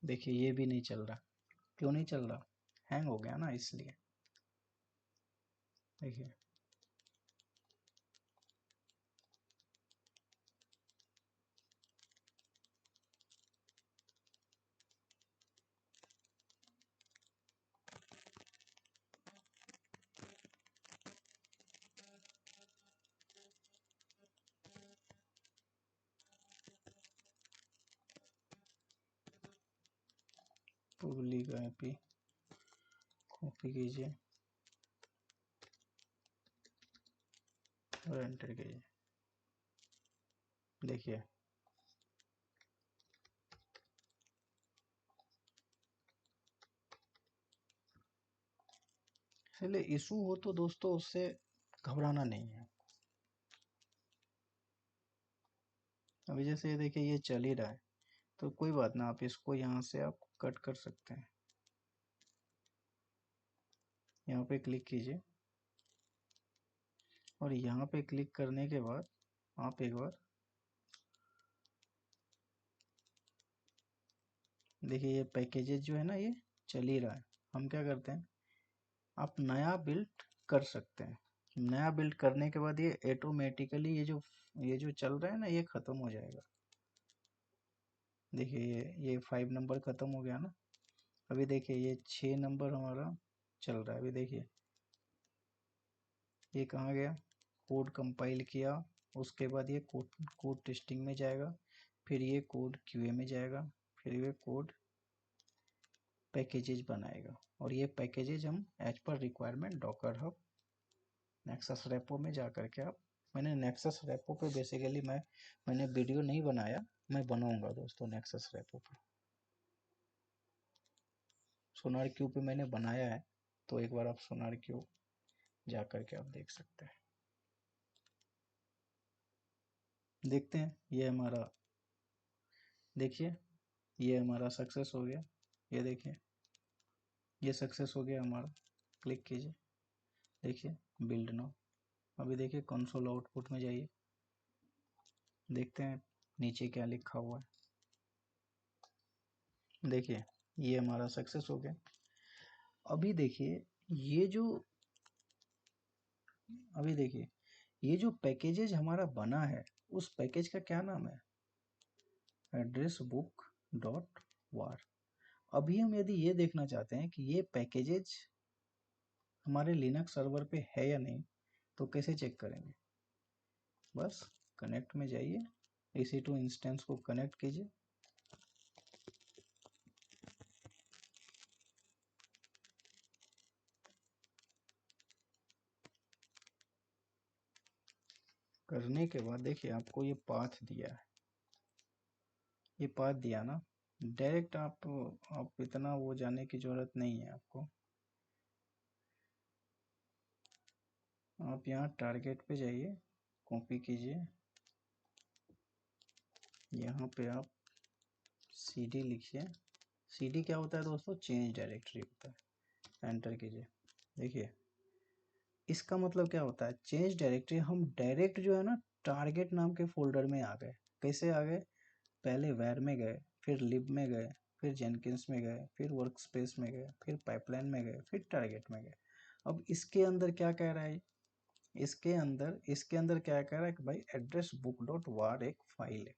A: देखिए ये भी नहीं चल रहा, क्यों नहीं चल रहा, हैंग हो गया ना इसलिए। देखिए पब्लिक आईपी कॉपी कीजिए और एंटर कीजिए। देखिए इसलिए इशू हो तो दोस्तों उससे घबराना नहीं है। अभी जैसे ये देखिए ये चल ही रहा है तो कोई बात ना, आप इसको यहाँ से आप कट कर सकते हैं। यहाँ पे क्लिक कीजिए और यहाँ पे क्लिक करने के बाद आप एक बार देखिए ये पैकेजेस जो है ना ये चल ही रहा है। हम क्या करते हैं, आप नया बिल्ड कर सकते हैं। नया बिल्ड करने के बाद ये ऑटोमेटिकली ये जो चल रहा है ना ये ख़त्म हो जाएगा। देखिए ये 5 नंबर ख़त्म हो गया ना। अभी देखिए ये 6 नंबर हमारा चल रहा है। अभी देखिए ये कहाँ गया, कोड कंपाइल किया, उसके बाद ये कोड टेस्टिंग में जाएगा, फिर ये कोड क्यूए में जाएगा, फिर ये कोड पैकेजेज बनाएगा और ये पैकेजेज हम as per requirement Docker Hub Nexus repo में जा करके आप, मैंने नेक्सस रेपो पे बेसिकली मैंने वीडियो नहीं बनाया, मैं बनाऊंगा दोस्तों नेक्सस रेपो पे। सोनार क्यू पे मैंने बनाया है तो एक बार आप सोनार क्यू जा करके आप देख सकते हैं। देखते हैं ये हमारा, देखिए ये हमारा सक्सेस हो गया। ये देखिए ये सक्सेस हो गया हमारा। क्लिक कीजिए, देखिए बिल्ड नाउ। अभी देखिए कंसोल आउटपुट में जाइए, देखते हैं नीचे क्या लिखा हुआ है। देखिए ये हमारा सक्सेस हो गया। अभी देखिए ये जो अभी देखिए ये जो पैकेजेज हमारा बना है उस पैकेज का क्या नाम है, एड्रेस बुक डॉट वार। अभी हम यदि ये देखना चाहते हैं कि ये पैकेजेज हमारे लिनक्स सर्वर पे है या नहीं तो कैसे चेक करेंगे, बस कनेक्ट में जाइए, EC2 इंस्टेंस को कनेक्ट कीजिए, करने के बाद देखिए आपको ये पाथ दिया है, ये पाथ दिया ना, डायरेक्ट आप इतना वो जाने की जरूरत नहीं है आपको। आप यहाँ टारगेट पे जाइए, कॉपी कीजिए, यहाँ पे आप cd लिखिए। cd क्या होता है दोस्तों, चेंज डायरेक्टरी होता है। एंटर कीजिए। देखिए इसका मतलब क्या होता है, चेंज डायरेक्टरी, हम डायरेक्ट जो है ना टारगेट नाम के फोल्डर में आ गए। कैसे आ गए, पहले वैर में गए, फिर लिब में गए, फिर जेनकिंस में गए, फिर वर्क स्पेस में गए, फिर पाइपलाइन में गए, फिर टारगेट में गए। अब इसके अंदर क्या कह रहा है, इसके अंदर क्या कह रहा है कि भाई एड्रेस बुक डॉट वार एक फाइल है,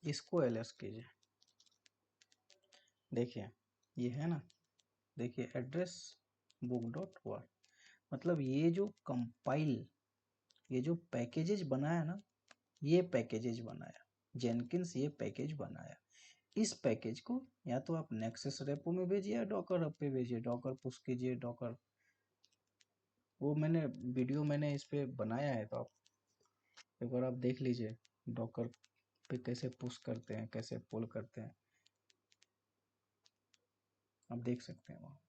A: इसको एलएस कीजिए। देखिए ये है ना, देखिए एड्रेस बुक डॉट वार, मतलब ये जो कंपाइल, ये जो पैकेजेज बनाया ना, ये पैकेजेज बनाया जेनकिंस, ये पैकेज बनाया। इस पैकेज को या तो आप नेक्सस रेपो में भेजिए या डॉकर हब पे भेजिए, डॉकर पुश कीजिए, डॉकर, वो मैंने इस पे बनाया है तो आप एक बार आप देख लीजिए डॉकर पे कैसे पुश करते हैं, कैसे पुल करते हैं, आप देख सकते हैं वहाँ।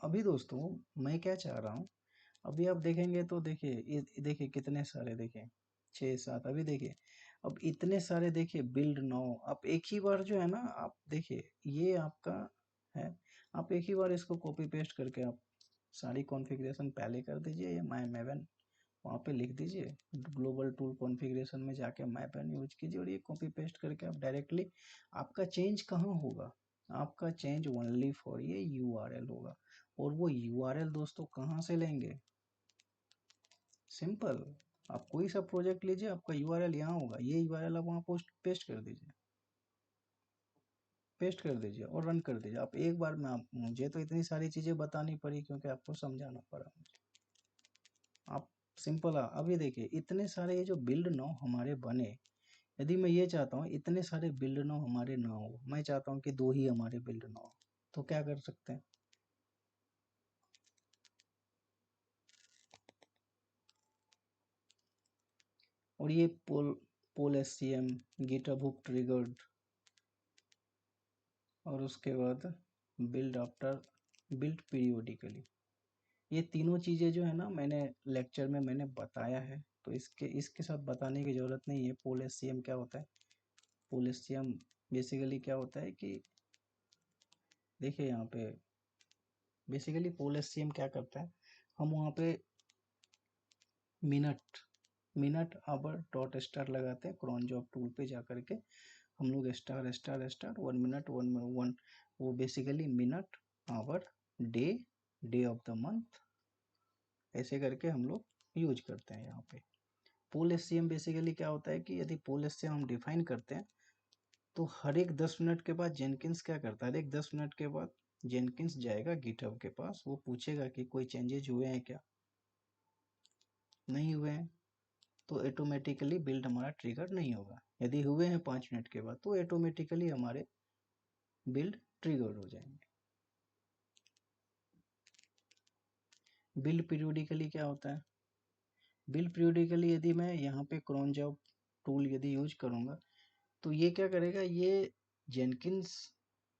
A: अभी दोस्तों मैं क्या चाह रहा हूँ, अभी आप देखेंगे तो देखिए देखिए कितने सारे, देखिए 6 7, अभी देखिए अब इतने सारे, देखिए बिल्ड नो, आप एक ही बार जो है ना, आप देखिए ये आपका है, आप एक ही बार इसको कॉपी पेस्ट करके आप सारी कॉन्फ़िगरेशन पहले कर दीजिए, ये माई मैवन वहाँ पे लिख दीजिए, ग्लोबल टूल कॉन्फ़िगरेशन में जाके मैपन यूज कीजिए और ये कॉपी पेस्ट करके आप डायरेक्टली, आपका चेंज कहाँ होगा, आपका चेंज ओनली फॉर ये यूआरएल होगा। और वो यूआरएल दोस्तों कहाँ से लेंगे, सिंपल, आप कोई सा प्रोजेक्ट लीजिए, आपका यूआरएल यहाँ होगा, ये यूआरएल आप वहाँ पोस्ट पेस्ट कर दीजिए, पेस्ट कर दीजिए और रन कर दीजिए। आप एक बार में, आप मुझे तो इतनी सारी चीज़ें बतानी पड़ी क्योंकि आपको समझाना पड़ा मुझे। सिंपल है। अभी देखिए इतने सारे ये जो बिल्ड नाउ हमारे बने, यदि मैं ये चाहता हूँ इतने सारे बिल्ड नाउ हमारे ना हो, मैं चाहता हूँ कि 2 ही हमारे बिल्ड नाउ हो, तो क्या कर सकते हैं? और ये पोल एससीएम, गिटहब हुक ट्रिगर्ड, और उसके बाद बिल्ड आफ्टर, बिल्ड पीरियोडिकली, ये तीनों चीज़ें जो है ना मैंने लेक्चर में मैंने बताया है, तो इसके इसके साथ बताने की ज़रूरत नहीं है। पोल एससीएम क्या होता है? पोल एससीएम बेसिकली क्या होता है कि देखिए यहाँ पे बेसिकली पोल एससीएम क्या करता है, हम वहाँ पे minute minute hour dot star लगाते हैं क्रॉन जॉब टूल पे जा करके, हम लोग स्टार स्टार स्टार 1 मिनट 1 वो basically minute hour day, day of the month, ऐसे करके हम लोग यूज करते हैं यहाँ पे। पोल एससीएम बेसिकली क्या होता है कि यदि पोल एससीएम हम डिफाइन करते हैं तो हर एक 10 मिनट के बाद जेनकिंस क्या करता है, हर एक 10 मिनट के बाद जेनकिंस जाएगा गिटहब के पास, वो पूछेगा कि कोई चेंजेज हुए हैं क्या, नहीं हुए हैं तो ऑटोमेटिकली बिल्ड हमारा ट्रिगर नहीं होगा। यदि हुए हैं 5 मिनट के बाद तो ऑटोमेटिकली हमारे बिल्ड ट्रिगर हो जाएंगे। बिल्ड पीरियोडिकली क्या होता है? बिल्ड पीरियोडिकली यदि मैं यहाँ पे क्रॉन जॉब टूल यदि यूज करूँगा तो ये क्या करेगा, ये जेनकिंस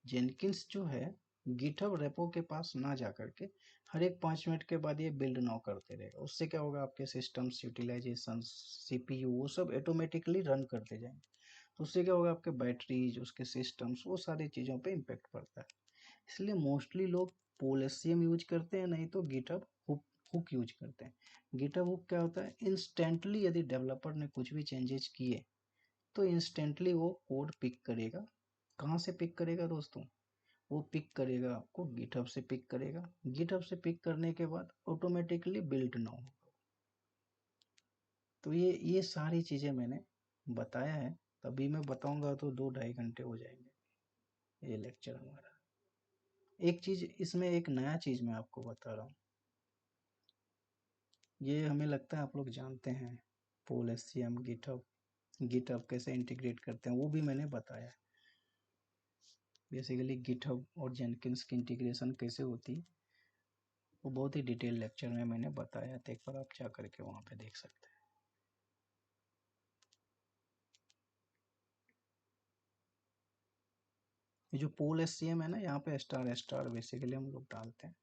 A: जेनकिंस जो है गिटहब रेपो के पास ना जा करके हर एक 5 मिनट के बाद ये बिल्ड नाउ करते रहेगा। उससे क्या होगा, आपके सिस्टम्स यूटिलाइजेशन, सीपीयू वो सब ऑटोमेटिकली रन करते जाएंगे, तो उससे क्या होगा, आपके बैटरीज, उसके सिस्टम्स, वो सारी चीज़ों पे इम्पेक्ट पड़ता है। इसलिए मोस्टली लोग पोलेसियम यूज करते हैं, नहीं तो गिटहब हुक हुक यूज करते हैं। गिटहब हुक क्या होता है, इंस्टेंटली यदि डेवलपर ने कुछ भी चेंजेस किए तो इंस्टेंटली वो कोड पिक करेगा। कहाँ से पिक करेगा दोस्तों? वो पिक करेगा आपको गिटहब से पिक करेगा, गिटहब से पिक करने के बाद ऑटोमेटिकली बिल्ड ना हो। तो ये सारी चीज़ें मैंने बताया है, तभी मैं बताऊंगा तो 2-2.5 घंटे हो जाएंगे ये लेक्चर हमारा। एक चीज़ इसमें, एक नया चीज़ मैं आपको बता रहा हूँ, ये हमें लगता है आप लोग जानते हैं, पोल एससीएम, गिटहब, गिटहब कैसे इंटीग्रेट करते हैं वो भी मैंने बताया। बेसिकली गिटहब और जेनकिंस की इंटीग्रेशन कैसे होती है वो बहुत ही डिटेल लेक्चर में मैंने बताया, तो एक बार आप जा करके वहाँ पे देख सकते हैं। ये जो पोल एससीएम है ना, यहाँ पे स्टार स्टार बेसिकली हम लोग डालते हैं।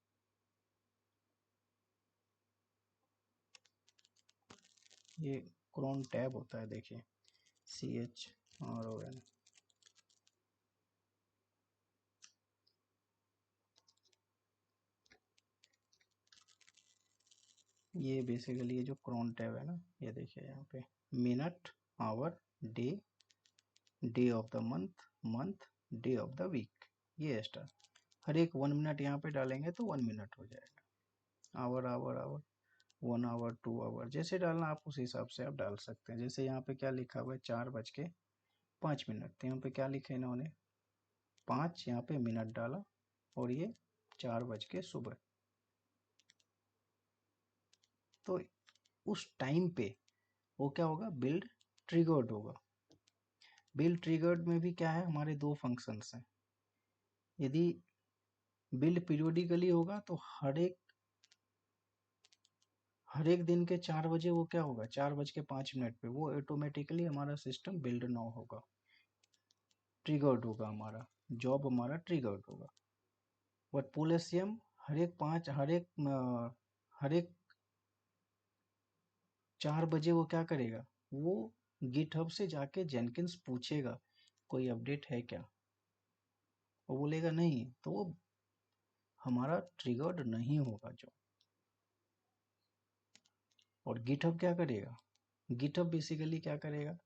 A: ये क्रोन टैब होता है, देखिए CHRON, ये बेसिकली ये जो क्रोन टैब है ना, ये देखिए यहाँ पे minute, hour, day, day of the month, month, day of the week, ये स्टार हर एक 1 मिनट यहाँ पे डालेंगे तो 1 मिनट हो जाएगा। Hour hour hour, 1 hour 2 hour, जैसे डालना आप उस हिसाब से आप डाल सकते हैं। जैसे यहाँ पे क्या लिखा हुआ है, 4:05, तो यहाँ पे क्या लिखा है इन्होंने 5 यहाँ पे मिनट डाला, और ये 4 बज के सुबह, तो उस टाइम पे वो क्या होगा, बिल्ड ट्रिगर्ड होगा। बिल्ड ट्रिगर्ड में भी क्या है, हमारे दो फंक्शंस हैं। यदि बिल्ड पीरियोडिकली होगा तो हर एक दिन के 4 बजे वो क्या होगा, 4:05 पे वो ऑटोमेटिकली हमारा सिस्टम बिल्ड नाउ होगा, ट्रिगर्ड होगा, हमारा जॉब हमारा ट्रिगर्ड होगा। बट पोलेसियम हर एक 4 बजे वो क्या करेगा, वो गिटहब से जाके जेनकिंस पूछेगा कोई अपडेट है क्या, वो बोलेगा नहीं, तो वो हमारा ट्रिगर्ड नहीं होगा जो। और गिटहब क्या करेगा, गिटहब बेसिकली क्या करेगा,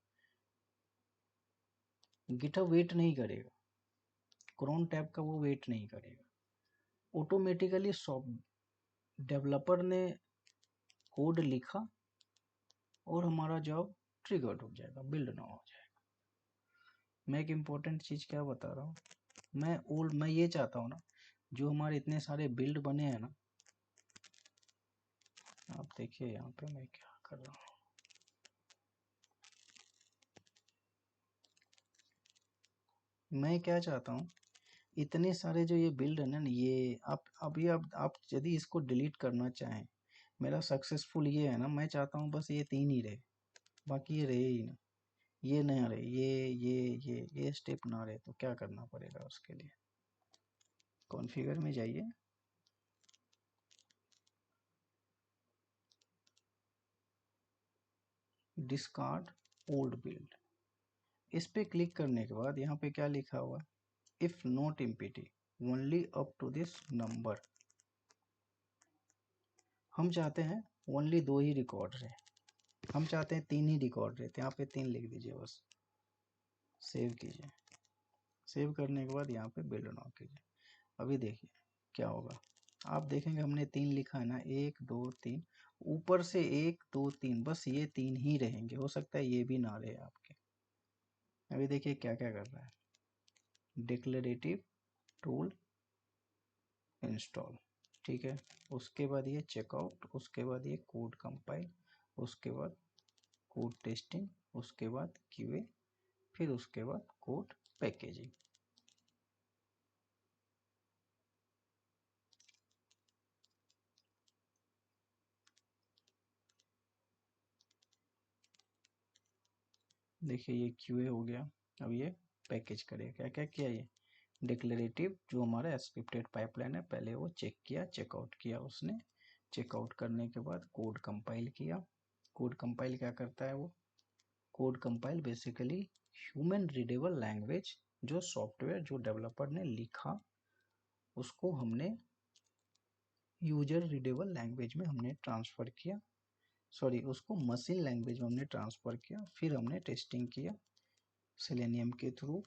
A: गिटहब वेट नहीं करेगा, क्रोन टैब का वो वेट नहीं करेगा, ऑटोमेटिकली डेवलपर ने कोड लिखा और हमारा जॉब ट्रिगर्ड हो जाएगा, बिल्ड ना हो जाएगा। मैं एक इम्पोर्टेंट चीज़ क्या बता रहा हूँ, मैं ये चाहता हूँ ना, जो हमारे इतने सारे बिल्ड बने हैं ना, आप देखिए यहाँ पे मैं क्या कर रहा हूँ। मैं क्या चाहता हूँ, इतने सारे जो ये बिल्ड है ना, ये आप अभी आप यदि इसको डिलीट करना चाहें, मेरा सक्सेसफुल ये है ना, मैं चाहता हूँ बस ये 3 ही रहे, बाकी ये रहे ही ना, ये ना रहे, ये स्टेप ना रहे, तो क्या करना पड़ेगा उसके लिए? कॉन्फ़िगर में जाइए, डिस्कार्ड ओल्ड बिल्ड, इस पे क्लिक करने के बाद यहाँ पे क्या लिखा हुआ है, if not empty only up to this number. हम चाहते हैं ओनली 2 ही रिकॉर्ड रहे, हम चाहते हैं 3 ही रिकॉर्ड रहे, तो यहाँ पे 3 लिख दीजिए बस, सेव कीजिए। सेव करने के बाद यहाँ पे बिल्ड नाउ कीजिए। अभी देखिए क्या होगा, आप देखेंगे हमने 3 लिखा है ना, 1 2 3, ऊपर से 1 2 3, बस ये 3 ही रहेंगे, हो सकता है ये भी ना रहे आपके। अभी देखिए क्या क्या कर रहा है, डिक्लेरेटिव टूल इंस्टॉल, ठीक है, उसके बाद ये चेकआउट, उसके बाद ये कोड कंपाइल, उसके बाद कोड टेस्टिंग, उसके बाद क्यूए, फिर उसके बाद कोड पैकेजिंग। देखिए ये क्यूए हो गया, अब ये पैकेज करेगा। क्या क्या किया, ये डिक्लेरेटिव जो हमारा स्क्रिप्टेड पाइपलाइन है, पहले वो चेक किया, चेकआउट किया उसने, चेकआउट करने के बाद कोड कंपाइल किया। कोड कंपाइल क्या करता है वो, code compile basically human readable language, जो सॉफ्टवेयर जो डेवलपर ने लिखा उसको हमने यूजर रीडेबल लैंग्वेज में हमने ट्रांसफ़र किया, सॉरी उसको मशीन लैंग्वेज में हमने ट्रांसफ़र किया, फिर हमने टेस्टिंग किया सेलेनियम के थ्रू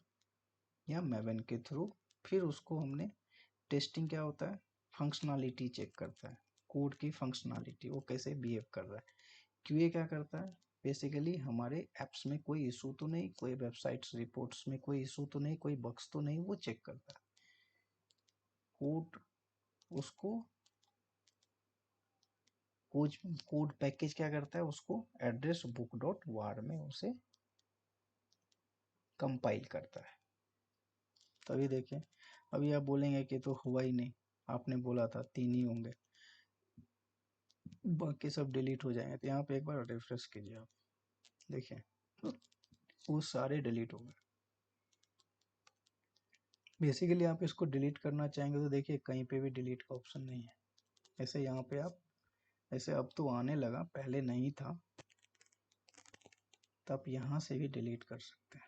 A: या मैवन के थ्रू, फिर उसको हमने, टेस्टिंग क्या होता है, फंक्शनलिटी चेक करता है, कोड की फंक्शनलिटी वो कैसे बिहेव कर रहा है। क्यूए क्या करता है, बेसिकली हमारे ऐप्स में कोई इशू तो नहीं, कोई वेबसाइट्स रिपोर्ट्स में कोई इशू तो नहीं, कोई बग्स तो नहीं, वो चेक करता है। कोड उसको कोड कोड पैकेज क्या करता है, उसको एड्रेस बुक डॉट वार में उसे कंपाइल करता है। तभी देखें, अभी आप बोलेंगे कि तो हुआ ही नहीं, आपने बोला था 3 ही होंगे, बाकी सब डिलीट हो जाएंगे, तो यहाँ पे एक बार रिफ्रेश कीजिए आप, देखिए वो सारे डिलीट हो गए। बेसिकली आप इसको डिलीट करना चाहेंगे तो देखिए कहीं पे भी डिलीट का ऑप्शन नहीं है, ऐसे यहाँ पे आप, ऐसे अब तो आने लगा, पहले नहीं था, तो आप यहाँ से भी डिलीट कर सकते हैं।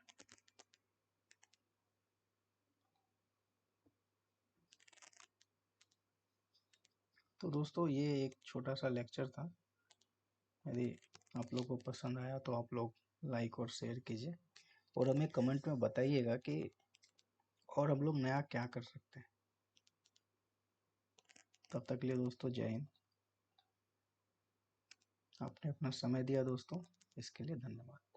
A: तो दोस्तों ये एक छोटा सा लेक्चर था, यदि आप लोगों को पसंद आया तो आप लोग लाइक और शेयर कीजिए, और हमें कमेंट में बताइएगा कि और हम लोग नया क्या कर सकते हैं। तब तक के लिए दोस्तों जय हिंद। आपने अपना समय दिया दोस्तों, इसके लिए धन्यवाद।